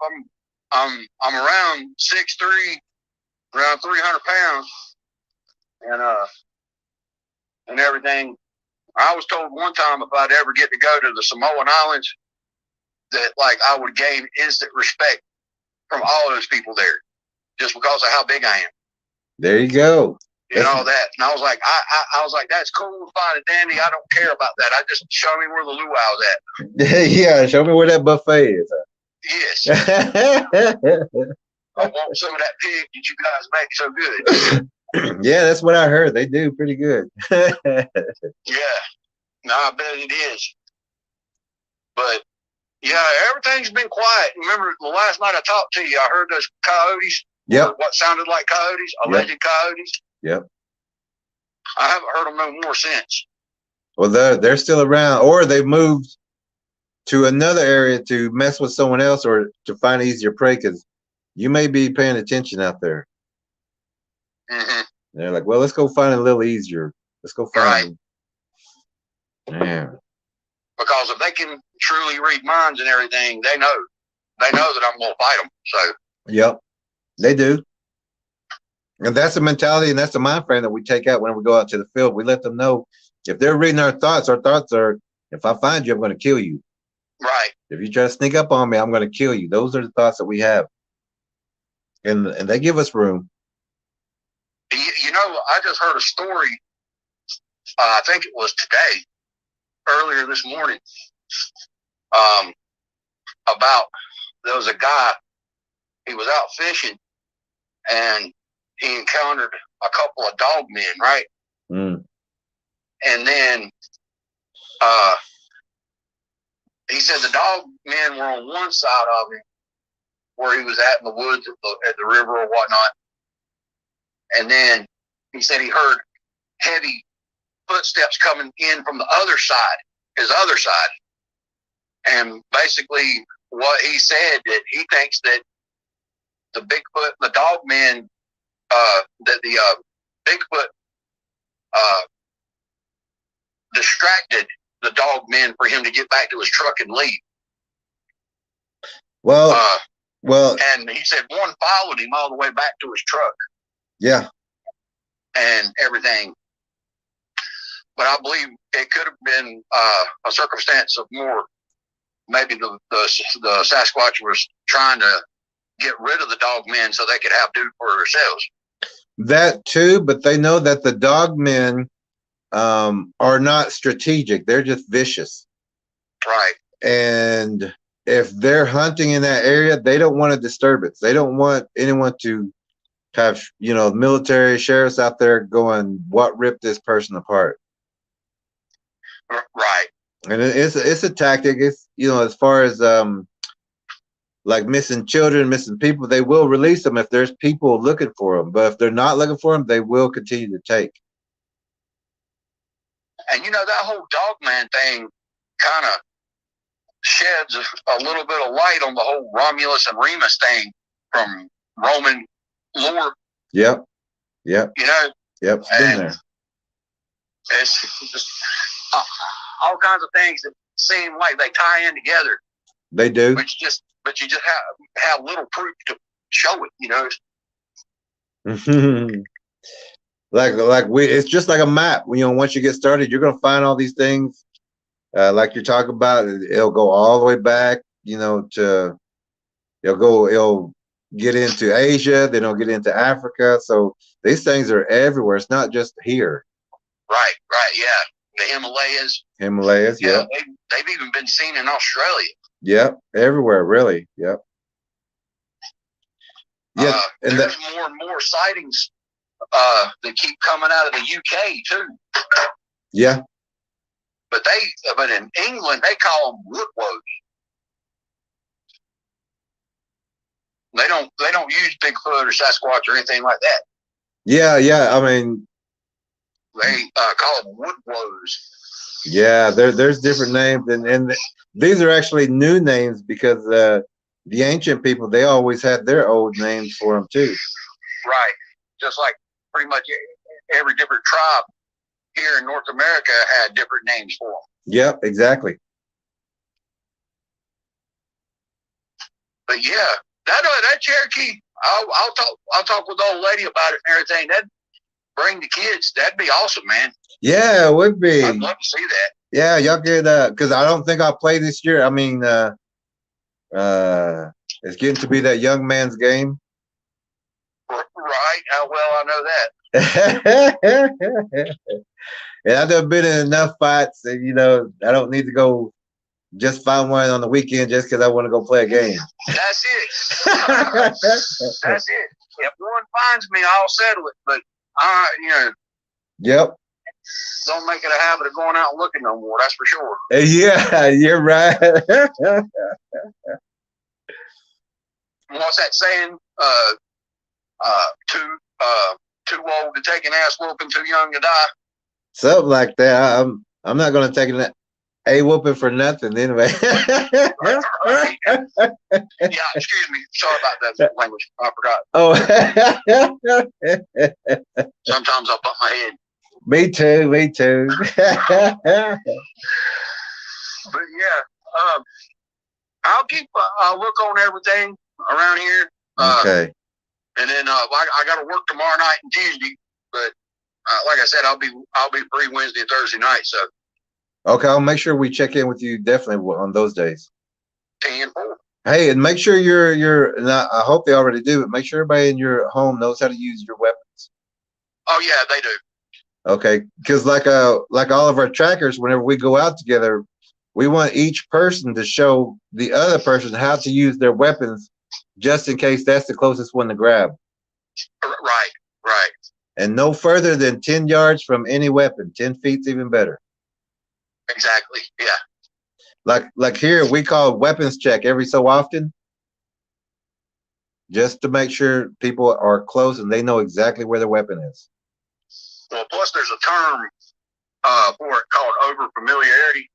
I'm around 6'3", around 300 pounds, and everything. I was told one time if I'd ever get to go to the Samoan Islands, that like I would gain instant respect from all those people there, just because of how big I am. There you go. You know that, and I was like, I was like, that's cool, fine and dandy. I don't care about that. I just show me where the luau's at. Yeah, show me where that buffet is. Yes. I want some of that pig that you guys make so good. Yeah, that's what I heard. They do pretty good. Yeah, no, I bet it is. But yeah, everything's been quiet. Remember the last night I talked to you, I heard those coyotes. Yep. What sounded like coyotes, alleged coyotes. Yep. I haven't heard them no more since. Well, they're still around, or they've moved to another area to mess with someone else or to find easier prey, because you may be paying attention out there. Mm-hmm. They're like, well, let's go find it a little easier. Let's go find them. Yeah. Because if they can truly read minds and everything, they know that I'm going to fight them. So. Yep, they do. And that's the mentality and that's the mind frame that we take out when we go out to the field. We let them know if they're reading our thoughts are, if I find you, I'm going to kill you. Right. If you try to sneak up on me, I'm going to kill you. Those are the thoughts that we have. And they give us room. You know, I just heard a story, I think it was today, earlier this morning, about there was a guy, he was out fishing, and he encountered a couple of dog men, right? Mm. And then he said the dog men were on one side of him, where he was at in the woods at the river or whatnot. And then he said he heard heavy footsteps coming in from the other side, his other side. And basically what he said, that he thinks that the Bigfoot, the dog men, that the Bigfoot distracted the dog men for him to get back to his truck and leave. Well, and he said one followed him all the way back to his truck. Yeah. And everything. But I believe it could have been a circumstance of more, maybe the Sasquatch was trying to get rid of the dog men so they could have food for themselves. That too, but they know that the dog men are not strategic. They're just vicious. Right. And if they're hunting in that area, they don't want a disturbance. They don't want anyone to have, military sheriffs out there going, what ripped this person apart? Right. And it's a tactic. It's, as far as like missing children, missing people, they will release them if there's people looking for them. But if they're not looking for them, they will continue to take. And that whole dog man thing kind of sheds a little bit of light on the whole Romulus and Remus thing from Roman lore. Yep. Yep. Yep, it's been there. It's just all kinds of things that seem like they tie in together. They do. But you just have little proof to show it. It's just like a map. Once you get started, you're gonna find all these things. Like you're talking about, it'll go all the way back. It'll get into Asia, then it'll get into Africa. So these things are everywhere. It's not just here. Right, yeah. The Himalayas. Yeah. They've even been seen in Australia. Yep, everywhere, really. Yep. Yeah, and there's more and more sightings that keep coming out of the UK too. Yeah. But in England they call them woodwos. They don't use Bigfoot or Sasquatch or anything like that. Yeah, yeah. I mean, They call them woodwos. yeah, there's different names, and these are actually new names because the ancient people, they always had their old names for them too. Right. Just like pretty much every different tribe here in North America had different names for them. Yep, exactly. But yeah, that Cherokee, I'll talk with the old lady about it and everything. That bring the kids. That'd be awesome, man. Yeah, it would be. I'd love to see that. Yeah, y'all could, because I don't think I'll play this year. I mean, it's getting to be that young man's game. Right. How well I know that. And I've done been in enough fights, and you know, I don't need to go just find one on the weekend just because I want to go play a game. That's it. That's it. If one finds me, I'll settle it. But you know, Yep. don't make it a habit of going out and looking no more. That's for sure. Yeah, you're right. What's that saying? Too old to take an ass whooping, too young to die. Something like that. I'm not gonna take a whooping for nothing anyway. Right. Yeah, excuse me. Sorry about that language. I forgot. Oh. Sometimes I'll bump my head. Me too. Me too. But yeah, I'll keep a look on everything around here. Okay. And then I got to work tomorrow night and Tuesday, but like I said, I'll be free Wednesday and Thursday night. So Okay, I'll make sure we check in with you definitely on those days. 10-4. Hey, and make sure you're and I hope they already do, but make sure everybody in your home knows how to use your weapons. Oh yeah, they do. Okay, because like all of our trackers, whenever we go out together, we want each person to show the other person how to use their weapons, just in case that's the closest one to grab. Right, right. And no further than 10 yards from any weapon. 10 feet's even better. Exactly. Yeah. Like here, we call weapons check every so often, just to make sure people are close and they know exactly where their weapon is. Well, plus there's a term for it called overfamiliarity.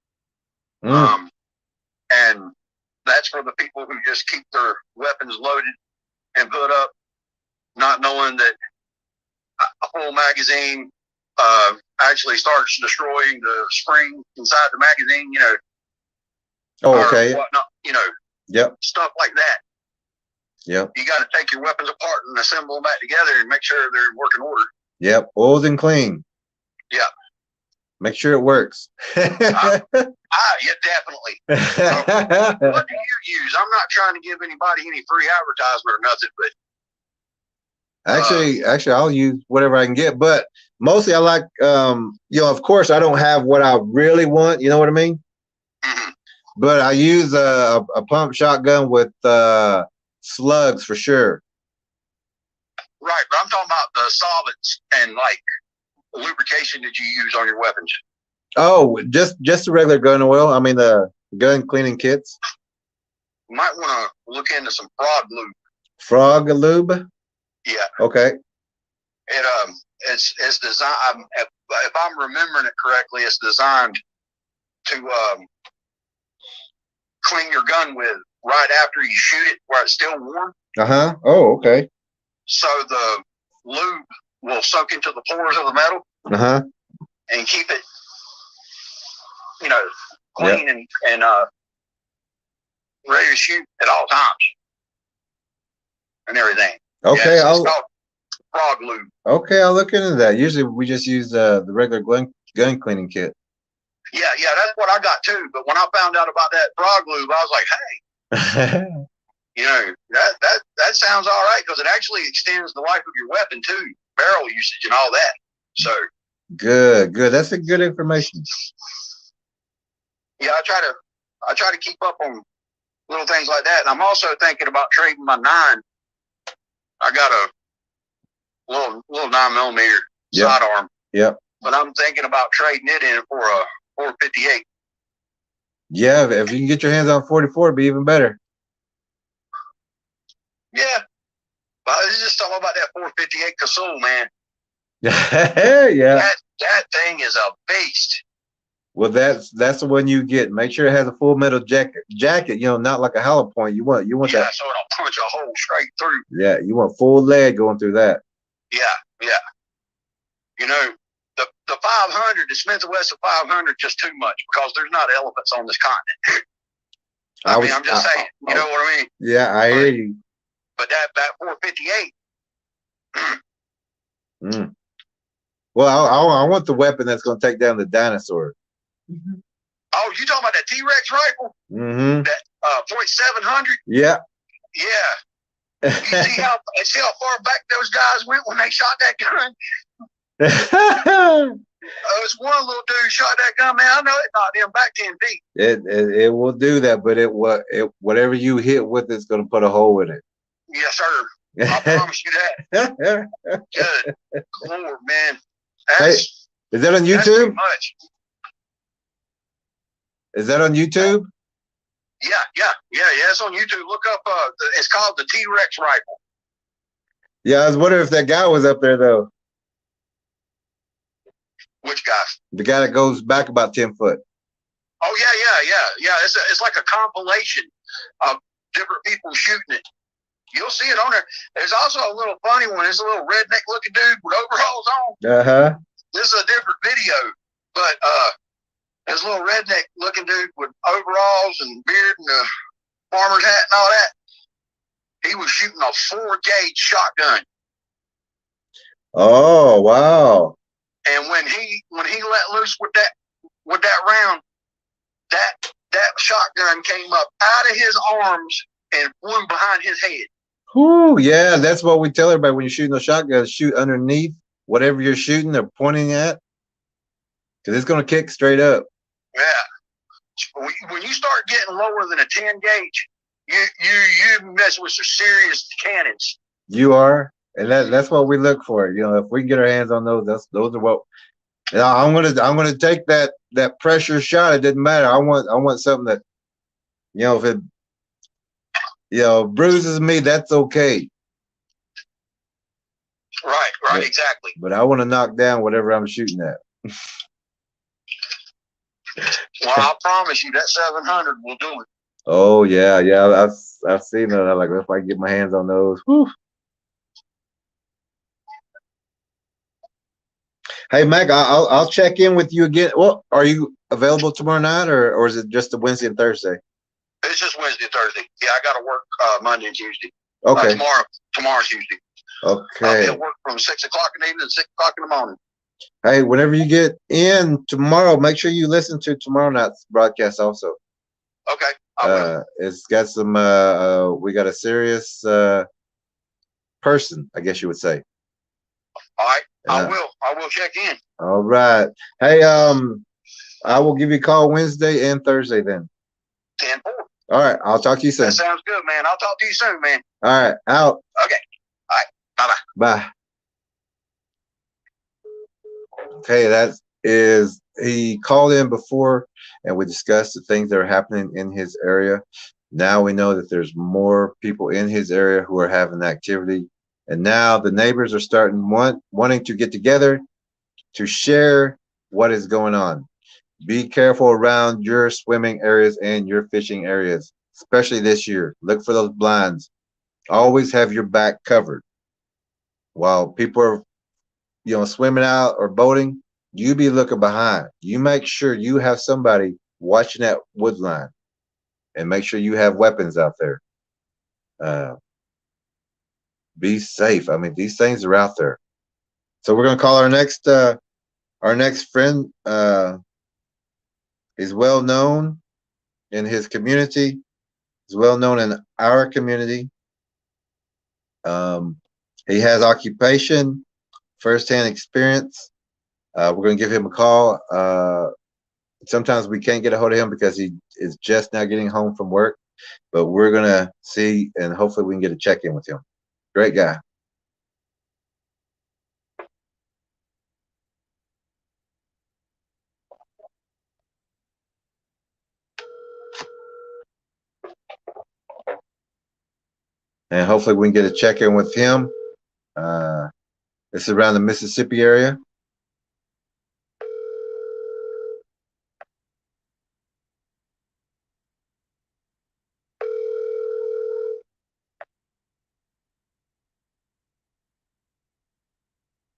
And that's for the people who just keep their weapons loaded and put up, not knowing that a full magazine actually starts destroying the spring inside the magazine, you know. Oh, okay. Or whatnot, you know. Yep. Stuff like that. Yep. You got to take your weapons apart and assemble them back together and make sure they're in working order. Yep. Oiled and clean. Yeah. Make sure it works. Yeah, definitely. What do you use? I'm not trying to give anybody any free advertisement or nothing, but Actually, I'll use whatever I can get, but mostly I like, you know, of course, I don't have what I really want. You know what I mean? mhm. But I use a pump shotgun with slugs for sure. Right, but I'm talking about the solvents and like lubrication that you use on your weapons. Oh, just the regular gun oil. I mean the gun cleaning kits. You might want to look into some frog lube. Frog lube. Yeah, Okay. it's designed. If I'm remembering it correctly, it's designed to clean your gun with right after you shoot it, where it's still warm. Uh-huh. Oh, okay. So the lube will soak into the pores of the metal Uh-huh. and keep it, you know, clean and ready to shoot at all times and everything. Okay, Yeah, it's called frog lube. I'll look into that. Usually we just use the regular gun cleaning kit. Yeah, that's what I got too. But when I found out about that frog lube, I was like, hey, you know, that sounds all right, because it actually extends the life of your weapon too, barrel usage and all that. So Good. That's a good information. yeah, I try to keep up on little things like that. And I'm also thinking about trading my 9. I got a little 9mm Yep. sidearm. Yep. But I'm thinking about trading it in for a 458. Yeah, if you can get your hands on 44, it'd be even better. Yeah. But I was just talking about that 458 Casull, man. Yeah. That thing is a beast. Well, that's the one you get. Make sure it has a full metal jacket. You know, not like a hollow point. You want Yeah, that. so it'll punch a hole straight through. Yeah, you want full lead going through that. Yeah, yeah. You know, the 500, the Smith & Wesson 500, just too much because there's not elephants on this continent. I'm just saying. You know what I mean? Yeah, I hear you. But that 458. Well, I want the weapon that's going to take down the dinosaur. Oh, you talking about that T-Rex rifle? Mm-hmm. That .700? Yeah. Yeah. You see how far back those guys went when they shot that gun? It's one little dude shot that gun, man. I know it knocked him back 10 feet. It will do that, but whatever you hit with, it's going to put a hole in it. Yes, sir. I promise you that. Good Lord, man. That's, is that on that's YouTube? too much. Is that on YouTube? Yeah. It's on YouTube. Look up. It's called the T-Rex rifle. Yeah, I was wondering if that guy was up there though. Which guy? The guy that goes back about 10 foot. Oh yeah. It's like a compilation of different people shooting it. You'll see it on there. There's also a little funny one. It's a little redneck looking dude with overalls on. Uh-huh. This is a different video, but there's a little redneck looking dude with overalls and beard and a farmer's hat and all that. He was shooting a 4-gauge shotgun. Oh, wow. And when he let loose with that round, that shotgun came up out of his arms and flew behind his head. Whew, yeah, that's what we tell everybody when you're shooting a shotgun, shoot underneath whatever you're shooting or pointing at, because it's going to kick straight up. Yeah. When you start getting lower than a 10 gauge, you mess with some serious cannons. You are, and that's what we look for. You know, if we can get our hands on those, those are what. You know, I'm gonna take that pressure shot. It didn't matter. I want something that, you know, if it, you know, bruises me, that's okay. Right, exactly. But I want to knock down whatever I'm shooting at. Well, I promise you that 700 will do it. Oh yeah, I've seen that. I'm like, if I can get my hands on those. Whew. Hey Mac, I'll check in with you again. Well, are you available tomorrow night, or is it just a Wednesday and Thursday? It's just Wednesday and Thursday. Yeah, I got to work Monday and Tuesday. Okay. Tomorrow's Tuesday. Okay. I'll be at work from 6 o'clock in the evening to 6 o'clock in the morning. Hey, whenever you get in tomorrow, make sure you listen to tomorrow night's broadcast also. Okay. I will. It's got some. We got a serious person, I guess you would say. All right. I will check in. All right. Hey, I will give you a call Wednesday and Thursday then. 10-4. All right. I'll talk to you soon. That sounds good, man. I'll talk to you soon, man. All right. Out. Okay. All right. Bye-bye. Bye. Okay, that is, he called in before and we discussed the things that are happening in his area. Now we know that there's more people in his area who are having activity. And now the neighbors are starting wanting to get together to share what is going on. Be careful around your swimming areas and your fishing areas, especially this year. Look for those blinds. Always have your back covered. While people are, you know, swimming out or boating, you be looking behind. You make sure you have somebody watching that wood line, and make sure you have weapons out there. Be safe. I mean, these things are out there. So we're gonna call our next friend. He's well known in his community. He's well known in our community. He has occupation, firsthand experience. We're going to give him a call. Sometimes we can't get a hold of him because he is just now getting home from work, but we're going to see, and hopefully we can get a check-in with him. Great guy. and hopefully we can get a check-in with him. This is around the Mississippi area.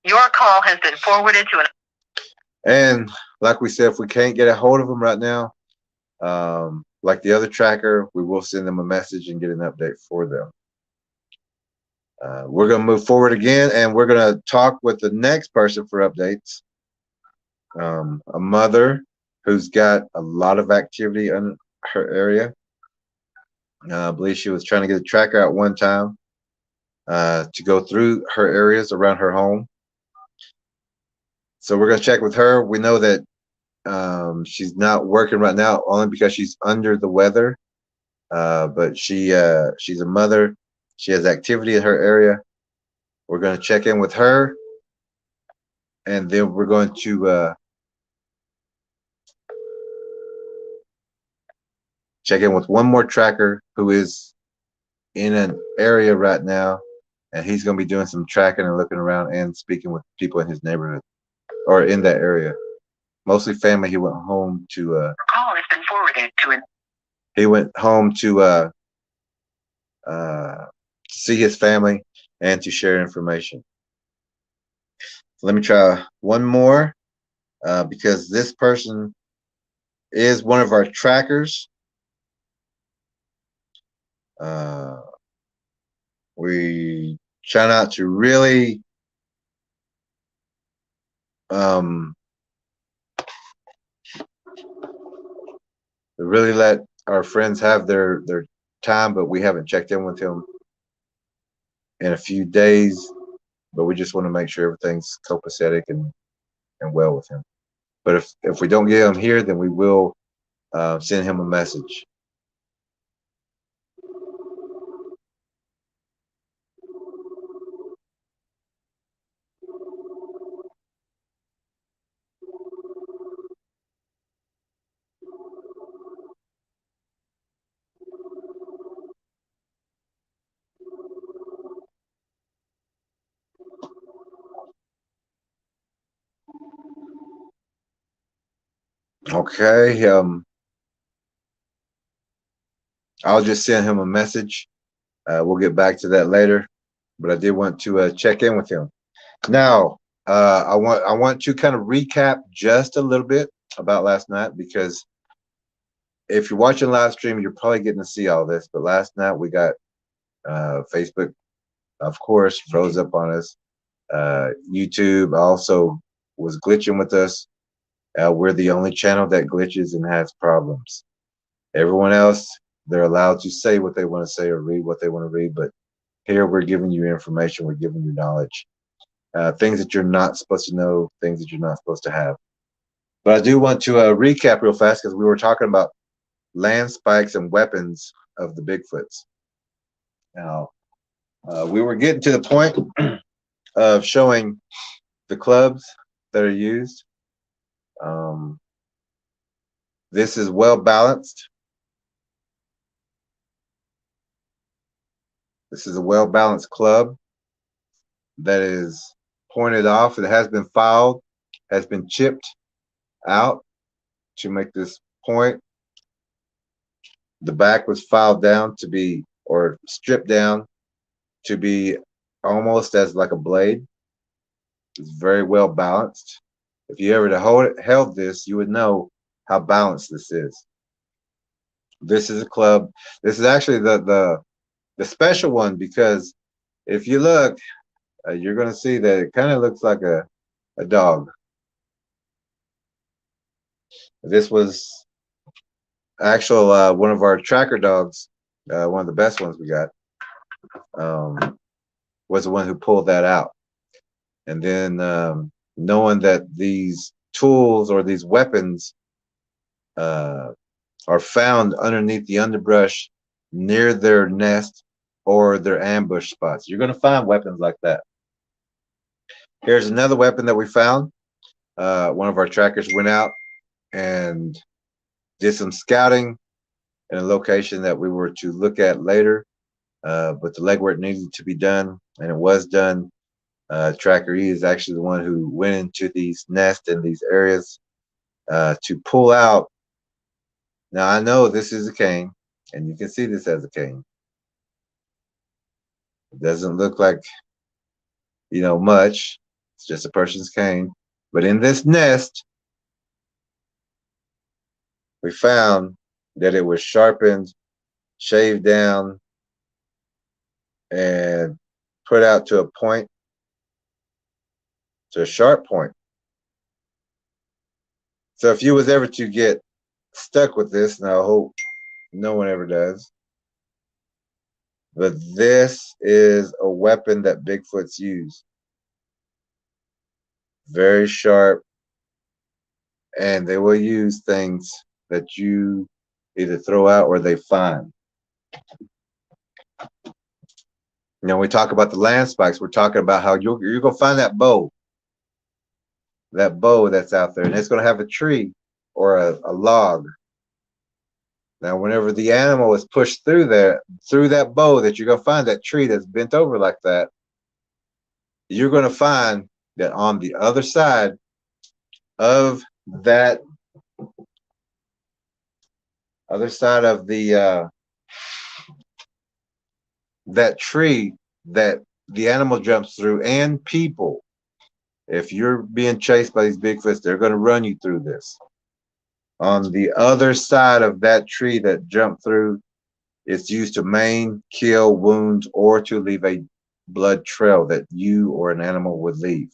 Your call has been forwarded to an. And like we said, if we can't get a hold of them right now, like the other tracker, we will send them a message and get an update for them. We're going to move forward again, and we're going to talk with the next person for updates. A mother who's got a lot of activity in her area. I believe she was trying to get a tracker out one time to go through her areas around her home. So we're going to check with her. We know that she's not working right now only because she's under the weather. But she's a mother. She has activity in her area. We're going to check in with her, and then we're going to check in with one more tracker who is in an area right now, and he's going to be doing some tracking and looking around and speaking with people in his neighborhood or in that area. Mostly family. He went home to Call has been forwarded to an. he went home to see his family and to share information. So let me try one more because this person is one of our trackers. We try not to really let our friends have their time, but we haven't checked in with him in a few days, but we just want to make sure everything's copacetic and well with him. But if we don't get him here, then we will send him a message. Okay, I'll just send him a message. We'll get back to that later, but I did want to check in with him. Now, I want to kind of recap just a little bit about last night, because if you're watching live stream, you're probably getting to see all this. But last night we got Facebook, of course, froze up on us. YouTube also was glitching with us. We're the only channel that glitches and has problems. Everyone else, they're allowed to say what they want to say or read what they want to read, but here we're giving you information, we're giving you knowledge, things that you're not supposed to know, things that you're not supposed to have. But I do want to recap real fast, because we were talking about land spikes and weapons of the Bigfoots. Now, we were getting to the point of showing the clubs that are used. This is well balanced. This is a well balanced club that is pointed off. It has been filed, has been chipped out to make this point. The back was filed down to be, or stripped down to be almost as like a blade. It's very well balanced. If you ever held this, you would know how balanced this is. This is a club. This is actually the special one, because if you look, you're going to see that it kind of looks like a dog. This was actual one of our tracker dogs, one of the best ones we got, was the one who pulled that out. And then knowing that these tools or these weapons are found underneath the underbrush near their nest or their ambush spots, you're going to find weapons like that. Here's another weapon that we found. One of our trackers went out and did some scouting in a location that we were to look at later. but the legwork needed to be done, and it was done. Tracker E is actually the one who went into these nests in these areas to pull out. Now I know this is a cane, and you can see this as a cane. It doesn't look like, much. It's just a person's cane. But in this nest, we found that it was sharpened, shaved down, and put out to a point, to a sharp point. So if you was ever to get stuck with this, and I hope no one ever does, but this is a weapon that Bigfoots use. Very sharp, and they will use things that you either throw out or they find. We talk about the land spikes. We're talking about how you're going to find that bow that's out there, and it's going to have a tree or a log. Now, whenever the animal is pushed through that bow, that you're going to find that tree that's bent over like that, you're going to find that on the other side of that, that tree that the animal jumps through, and people, if you're being chased by these Bigfoots, they're going to run you through this. On the other side of that tree that jumped through, it's used to maim, kill, wound, or to leave a blood trail that you or an animal would leave.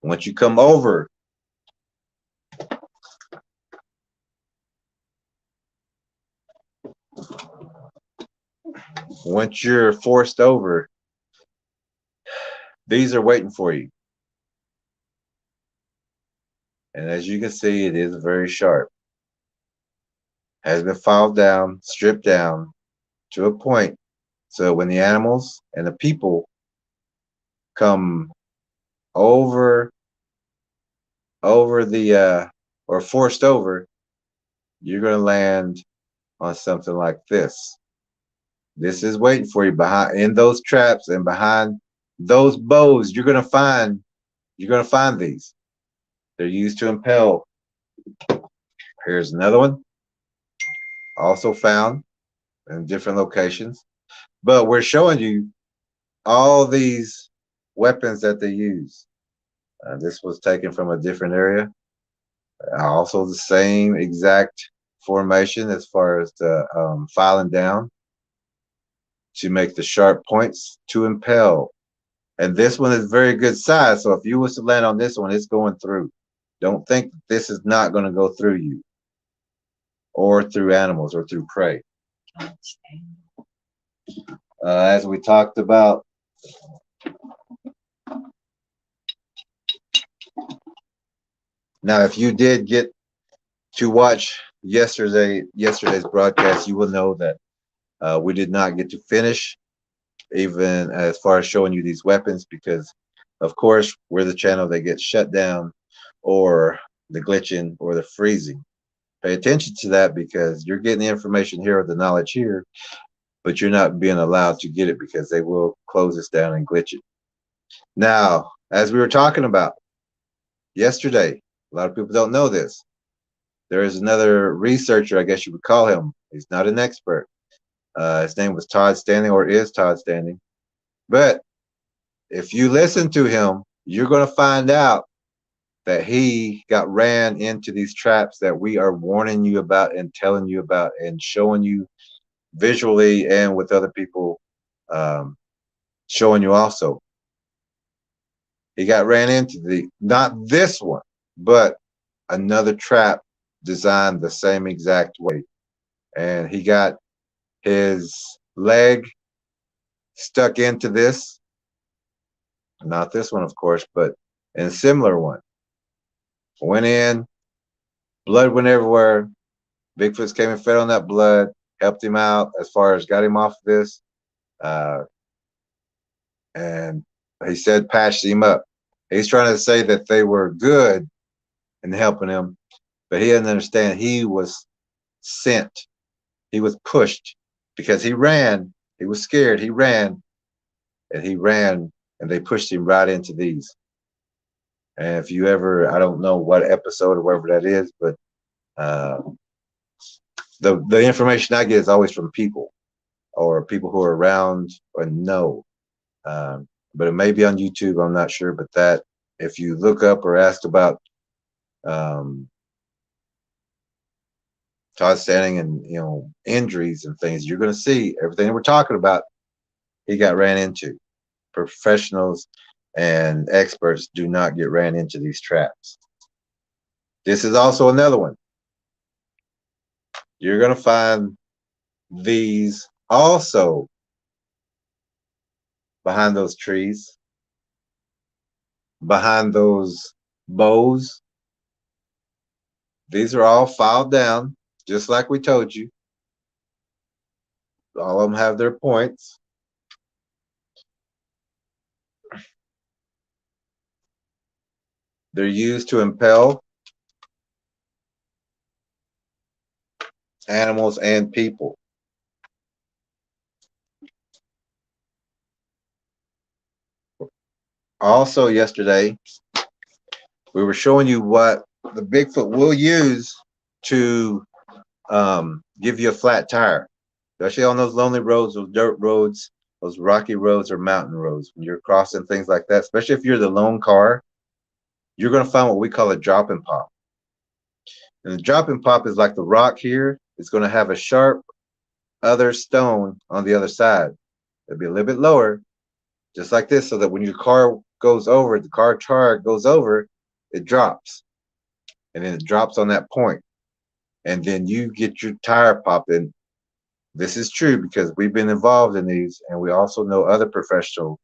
Once you come over, once you're forced over, these are waiting for you. And as you can see, it is very sharp. Has been filed down, stripped down to a point, so when the animals and the people come over the or forced over, you're going to land on something like this. This is waiting for you in those traps and behind those bows. You're going to find these. They're used to impel. Here's another one, also found in different locations. But we're showing you all these weapons that they use. This was taken from a different area. Also the same exact formation as far as the filing down to make the sharp points to impel. And this one is very good size. So if you was to land on this one, it's going through. Don't think this is not going to go through you or through animals or through prey. As we talked about, now if you did get to watch yesterday's broadcast, you will know that we did not get to finish, even as far as showing you these weapons, because of course we're the channel that gets shut down, or the glitching, or the freezing. Pay attention to that, because you're getting the information here, or the knowledge here, but you're not being allowed to get it because they will close us down and glitch it. Now, as we were talking about yesterday, a lot of people don't know this. There is another researcher, I guess you would call him. He's not an expert. His name was Todd Standing, or is Todd Standing. But if you listen to him, you're going to find out that he got ran into these traps that we are warning you about and telling you about and showing you visually, and with other people showing you also. He got ran into not this one, but another trap designed the same exact way. And he got his leg stuck into this. Not this one, of course, but in a similar one. Went in, blood went everywhere. Bigfoots came and fed on that blood, helped him out as far as got him off of this. And he said patched him up. He's trying to say that they were good in helping him, but he doesn't understand. He was sent. He was pushed because he ran He was scared. He ran, and they pushed him right into these. And if you ever, I don't know what episode or wherever that is, but uh, the information I get is always from people or people who are around or know. But it may be on YouTube. I'm not sure. But that, if you look up or ask about um, Todd Standing and injuries and things, you're going to see everything we're talking about. He got ran into. Professionals and experts do not get ran into these traps. This is also another one. You're going to find these also behind those trees, behind those bows. These are all filed down, just like we told you. All of them have their points. They're used to impel animals and people. Also, yesterday, we were showing you what the Bigfoot will use to give you a flat tire, especially on those lonely roads, those dirt roads, those rocky roads or mountain roads. When you're crossing things like that, especially if you're the lone car, you're going to find what we call a drop and pop. And the drop and pop is like the rock here. It's going to have a sharp other stone on the other side. It'll be a little bit lower, just like this, so that when your car goes over, the car tire goes over, it drops. And then it drops on that point. And then you get your tire popping. This is true because we've been involved in these, and we also know other professional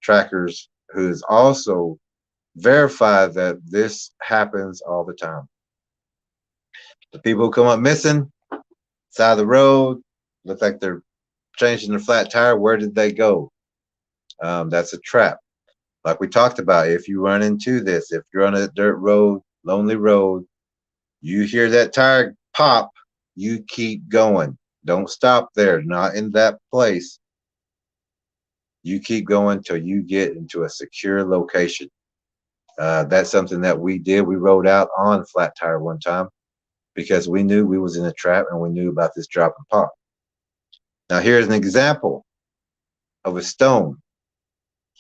trackers who's also verified that this happens all the time. The people who come up missing, side of the road, look like they're changing their flat tire. Where did they go? That's a trap. Like we talked about, if you run into this, if you're on a dirt road, lonely road, you hear that tire pop, you keep going. Don't stop there, not in that place. You keep going till you get into a secure location. That's something that we did. We rode out on flat tire one time because we knew we was in a trap and we knew about this drop and pop. Now here's an example of a stone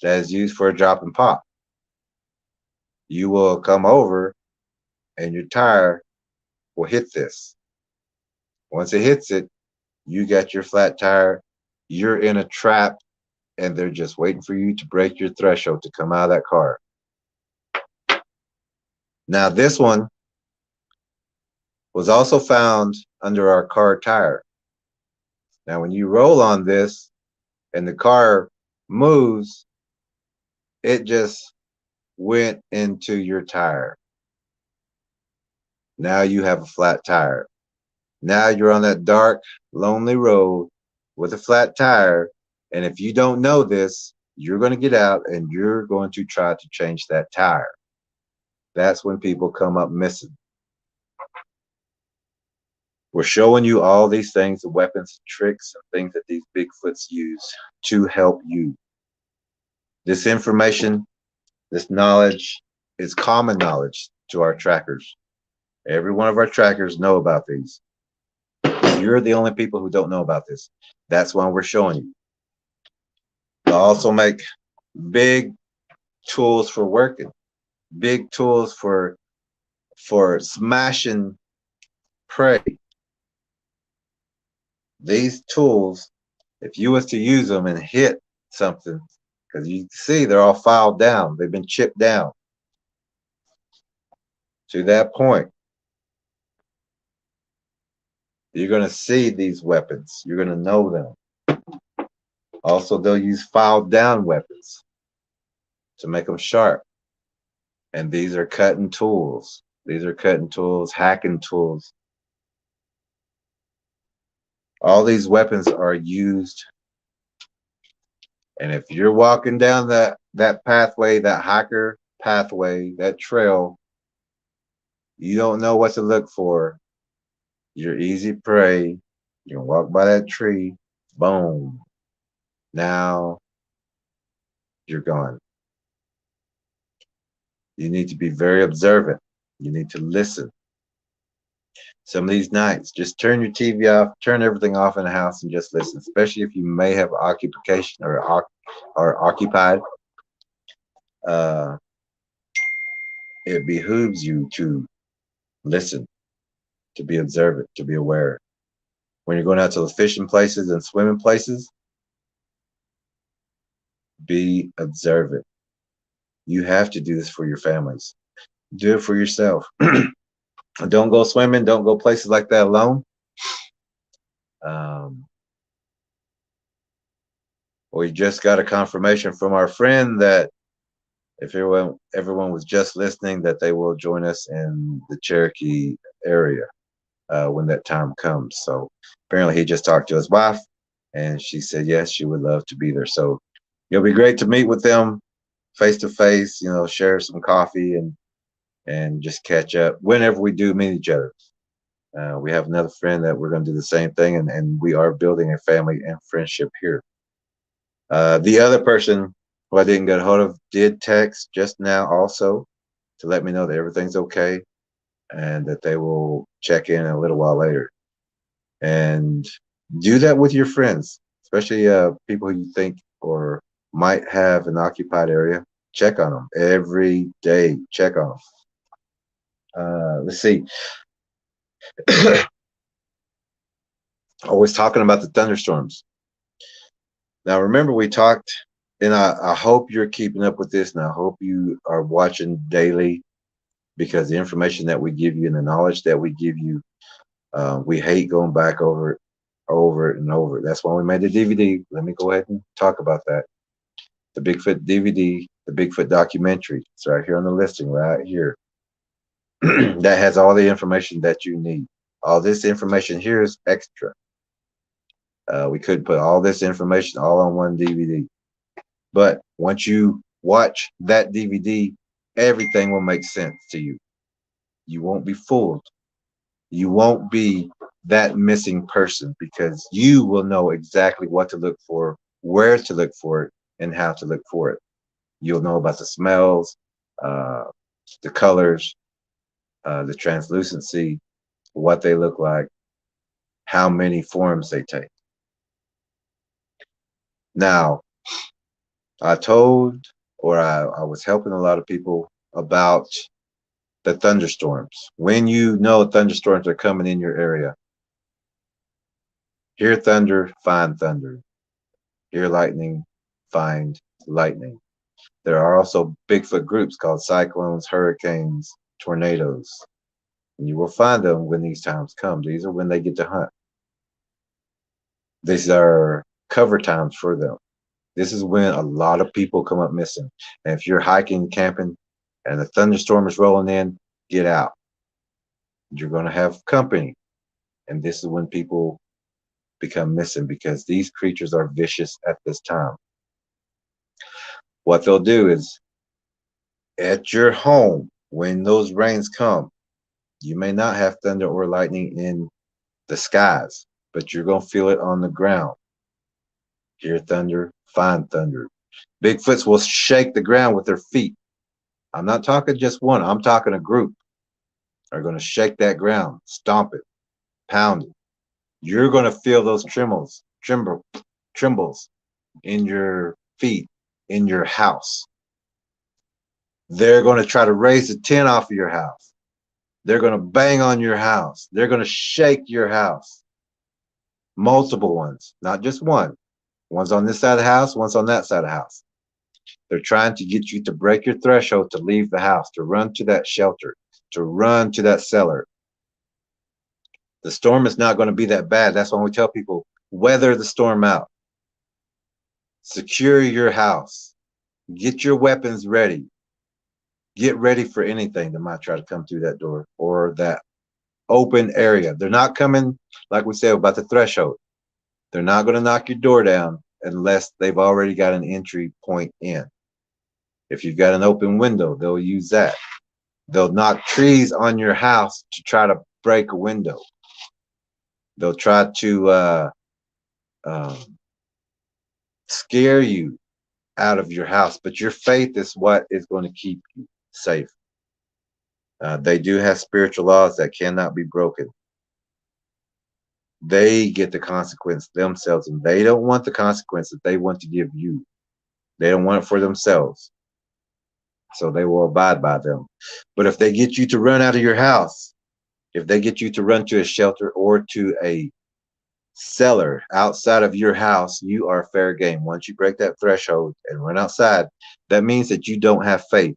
that is used for a drop and pop. You will come over and your tire will hit this. Once it hits it, you got your flat tire. You're in a trap and they're just waiting for you to break your threshold to come out of that car. Now this one was also found under our car tire. Now when you roll on this and the car moves, it just went into your tire. Now you have a flat tire. Now you're on that dark, lonely road with a flat tire. And if you don't know this, you're going to get out and you're going to try to change that tire. That's when people come up missing. We're showing you all these things, the weapons, tricks, and things that these Bigfoots use to help you. This information, this knowledge is common knowledge to our trackers. Every one of our trackers know about these. You're the only people who don't know about this. That's why we're showing you. They'll also make big tools for working, big tools for smashing prey. These tools, if you was to use them and hit something, because you see they're all filed down, they've been chipped down to that point. You're going to see these weapons. You're going to know them. Also, they'll use filed down weapons to make them sharp. And these are cutting tools. These are cutting tools, hacking tools. All these weapons are used. And if you're walking down that pathway, that hiker pathway, that trail, you don't know what to look for. You're easy prey. You can walk by that tree, boom, Now you're gone. You need to be very observant. You need to listen. Some of these nights, just turn your TV off, turn everything off in the house, and just listen. Especially if you may have occupation or occupied. Uh, it behooves you to listen, to be observant, to be aware. When you're going out to the fishing places and swimming places, be observant. You have to do this for your families. Do it for yourself. Don't go swimming. Don't go places like that alone. Um, we just got a confirmation from our friend that if everyone was just listening, that they will join us in the Cherokee area when that time comes. So apparently he just talked to his wife, and she said yes, she would love to be there. So it'll be great to meet with them face to face. You know, share some coffee and just catch up whenever we do meet each other. We have another friend that we're going to do the same thing, and we are building a family and friendship here. The other person who I didn't get a hold of did text just now also to let me know that everything's okay and that they will check in a little while later. And do that with your friends, especially people who you think or might have an occupied area. Check on them every day. Check on them. Let's see. Always talking about the thunderstorms. Now, remember we talked, and I hope you're keeping up with this, and I hope you are watching daily, because the information that we give you and the knowledge that we give you, we hate going back over it and over. That's why we made the DVD. Let me go ahead and talk about that. The Bigfoot DVD, the Bigfoot documentary. It's right here on the listing, right here. That has all the information that you need. All this information here is extra. We could put all this information all on one DVD. But once you watch that DVD, everything will make sense to you. You won't be fooled. You won't be that missing person, because you will know exactly what to look for, where to look for it, and how to look for it. You'll know about the smells, the colors, the translucency, what they look like, how many forms they take. Now, I was helping a lot of people about the thunderstorms. When you know thunderstorms are coming in your area, hear thunder, find thunder. Hear lightning, find lightning. There are also Bigfoot groups called cyclones, hurricanes, tornadoes. And you will find them when these times come. These are when they get to hunt. These are cover times for them. This is when a lot of people come up missing. And if you're hiking, camping, and the thunderstorm is rolling in, get out. You're going to have company. And this is when people become missing, because these creatures are vicious at this time. What they'll do is, at your home, when those rains come, you may not have thunder or lightning in the skies, but you're going to feel it on the ground. Hear thunder, find thunder. Bigfoots will shake the ground with their feet. I'm not talking just one, I'm talking a group. Are going to shake that ground, stomp it, pound it. You're going to feel those trembles in your feet, in your house. They're going to try to raise the tin off of your house. They're going to bang on your house. They're going to shake your house. Multiple ones, not just one. One's on this side of the house, one's on that side of the house. They're trying to get you to break your threshold, to leave the house, to run to that shelter, to run to that cellar. The storm is not going to be that bad. That's why we tell people, weather the storm out. Secure your house. Get your weapons ready. Get ready for anything that might try to come through that door or that open area. They're not coming, like we said, about the threshold. They're not going to knock your door down unless they've already got an entry point in. If you've got an open window, they'll use that. They'll knock trees on your house to try to break a window. They'll try to scare you out of your house, but your faith is what is going to keep you safe. They do have spiritual laws that cannot be broken. They get the consequence themselves, and they don't want the consequences they want to give you. They don't want it for themselves, so they will abide by them. But if they get you to run out of your house, if they get you to run to a shelter or to a cellar outside of your house, you are fair game. Once you break that threshold and run outside, that means that you don't have faith.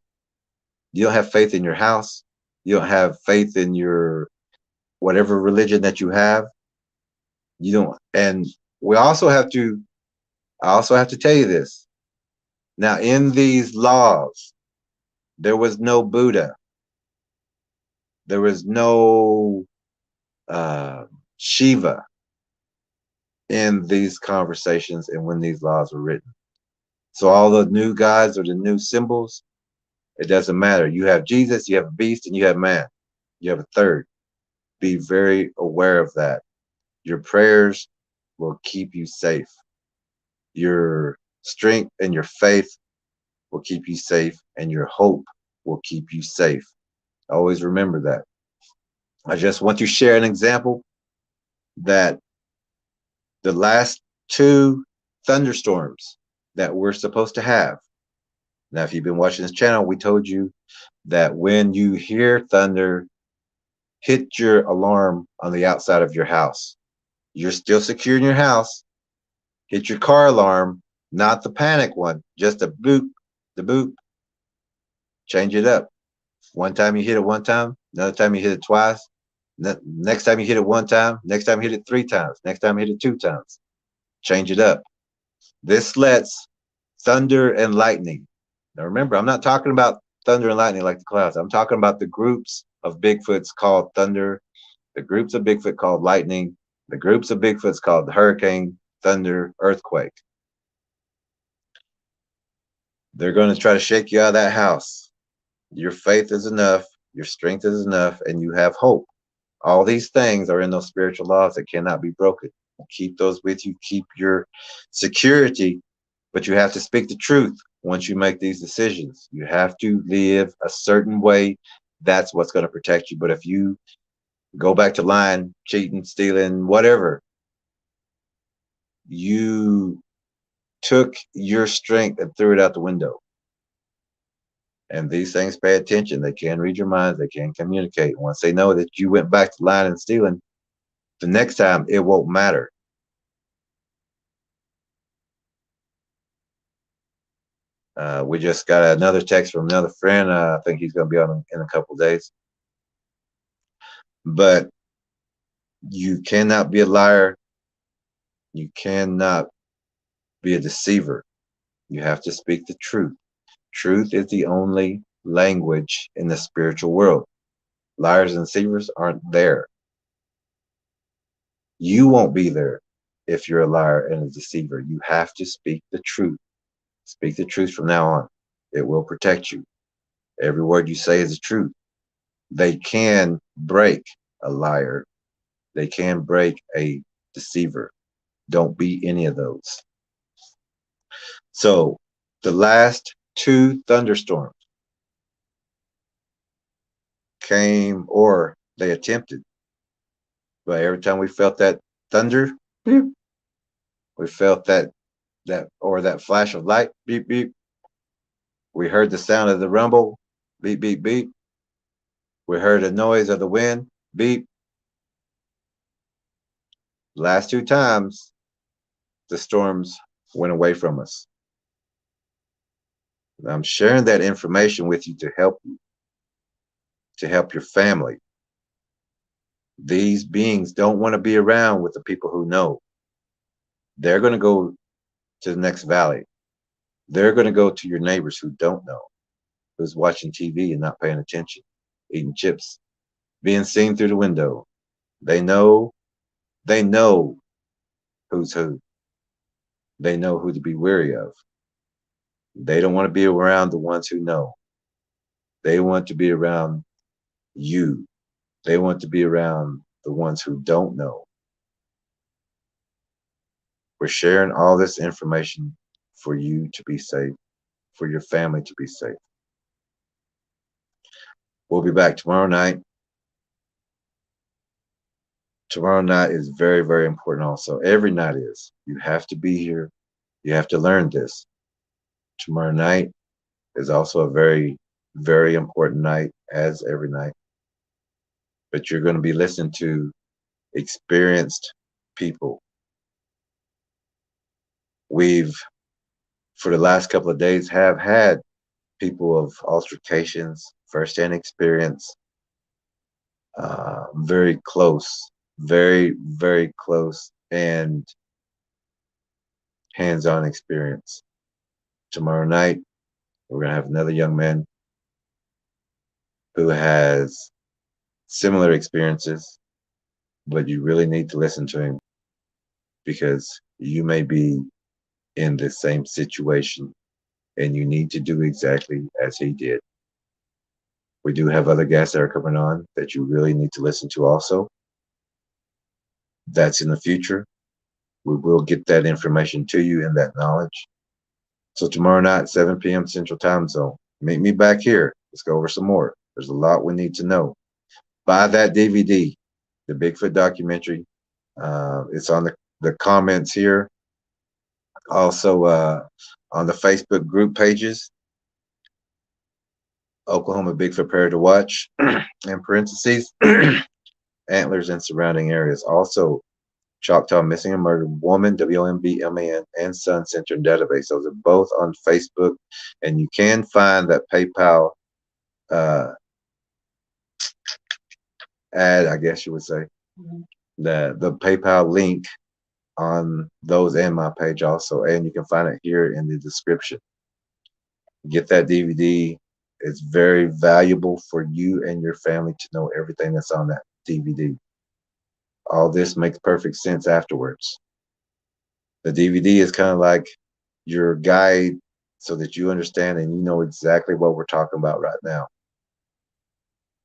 You don't have faith in your house. You don't have faith in your whatever religion that you have. You don't. And we also have to, I also have to tell you this. Now, in these laws, there was no Buddha. There was no Shiva in these conversations and when these laws were written. So all the new gods or the new symbols, it doesn't matter. You have Jesus, you have a beast, and you have man. You have a third. Be very aware of that. Your prayers will keep you safe. Your strength and your faith will keep you safe, and your hope will keep you safe. Always remember that. I just want to share an example that the last 2 thunderstorms that we're supposed to have. Now, if you've been watching this channel, we told you that when you hear thunder, hit your alarm on the outside of your house. You're still secure in your house. Hit your car alarm, not the panic one, just a boop, the boop. Change it up. One time you hit it one time, another time you hit it twice. Next time you hit it one time, next time you hit it 3 times, next time you hit it 2 times. Change it up. This lets thunder and lightning. Now remember, I'm not talking about thunder and lightning like the clouds. I'm talking about the groups of Bigfoots called thunder, the groups of Bigfoot called lightning, the groups of Bigfoots called hurricane, thunder, earthquake. They're going to try to shake you out of that house. Your faith is enough, your strength is enough, and you have hope. All these things are in those spiritual laws that cannot be broken. Keep those with you. Keep your security, but you have to speak the truth once you make these decisions. You have to live a certain way. That's what's going to protect you. But if you go back to lying, cheating, stealing, whatever, you took your strength and threw it out the window. And these things pay attention. They can read your minds. They can communicate. Once they know that you went back to lying and stealing, the next time it won't matter. We just got another text from another friend. I think he's going to be on in a couple of days. But you cannot be a liar. You cannot be a deceiver. You have to speak the truth. Truth is the only language in the spiritual world. Liars and deceivers aren't there. You won't be there if you're a liar and a deceiver. You have to speak the truth. Speak the truth from now on. It will protect you. Every word you say is the truth. They can break a liar. They can break a deceiver. Don't be any of those. So the last 2 thunderstorms came, or they attempted. But every time we felt that thunder, beep, we felt that flash of light, beep, beep. We heard the sound of the rumble, beep, beep, beep. We heard the noise of the wind, beep. Last 2 times, the storms went away from us. I'm sharing that information with you to help you, to help your family. These beings don't want to be around with the people who know. They're going to go to the next valley. They're going to go to your neighbors who don't know, who's watching TV and not paying attention, eating chips, being seen through the window. They know who's who. They know who to be wary of. They don't want to be around the ones who know. They want to be around you. They want to be around the ones who don't know. We're sharing all this information for you to be safe, for your family to be safe. We'll be back tomorrow night. Tomorrow night is very, very important also. Every night is. You have to be here. You have to learn this. Tomorrow night is also a very, very important night, as every night. But you're going to be listening to experienced people. We've, for the last couple of days, have had people of altercations, firsthand experience, very close, very, very close, and hands-on experience. Tomorrow night, we're going to have another young man who has similar experiences, but you really need to listen to him because you may be in the same situation and you need to do exactly as he did. We do have other guests that are coming on that you really need to listen to also. That's in the future. We will get that information to you and that knowledge. So tomorrow night, 7 p.m. Central Time Zone, meet me back here. Let's go over some more. There's a lot we need to know. Buy that DVD, the Bigfoot documentary. It's on the comments here. Also on the Facebook group pages, Oklahoma Bigfoot Predator Watch, in parentheses, Antlers and surrounding areas. Also, Choctaw Missing and Murdered Woman, WOMBMAN, and Son Center Database. Those are both on Facebook, and you can find that PayPal ad, I guess you would say, the PayPal link on those and my page also, and you can find it here in the description. Get that DVD. It's very valuable for you and your family to know everything that's on that DVD. All this makes perfect sense afterwards. The DVD is kind of like your guide so that you understand and you know exactly what we're talking about right now.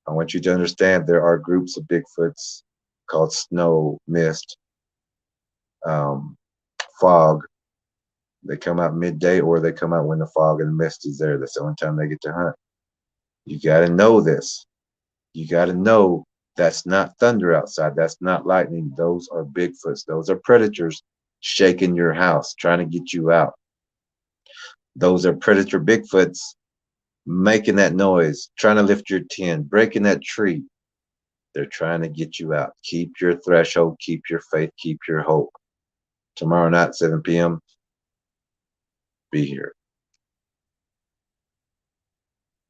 I want you to understand there are groups of Bigfoots called snow, mist, fog. They come out midday or they come out when the fog and the mist is there. That's the only time they get to hunt. You got to know this. You got to know that's not thunder outside. That's not lightning. Those are Bigfoots. Those are predators shaking your house, trying to get you out. Those are predator Bigfoots making that noise, trying to lift your tin, breaking that tree. They're trying to get you out. Keep your threshold, keep your faith, keep your hope. Tomorrow night, 7 p.m., be here.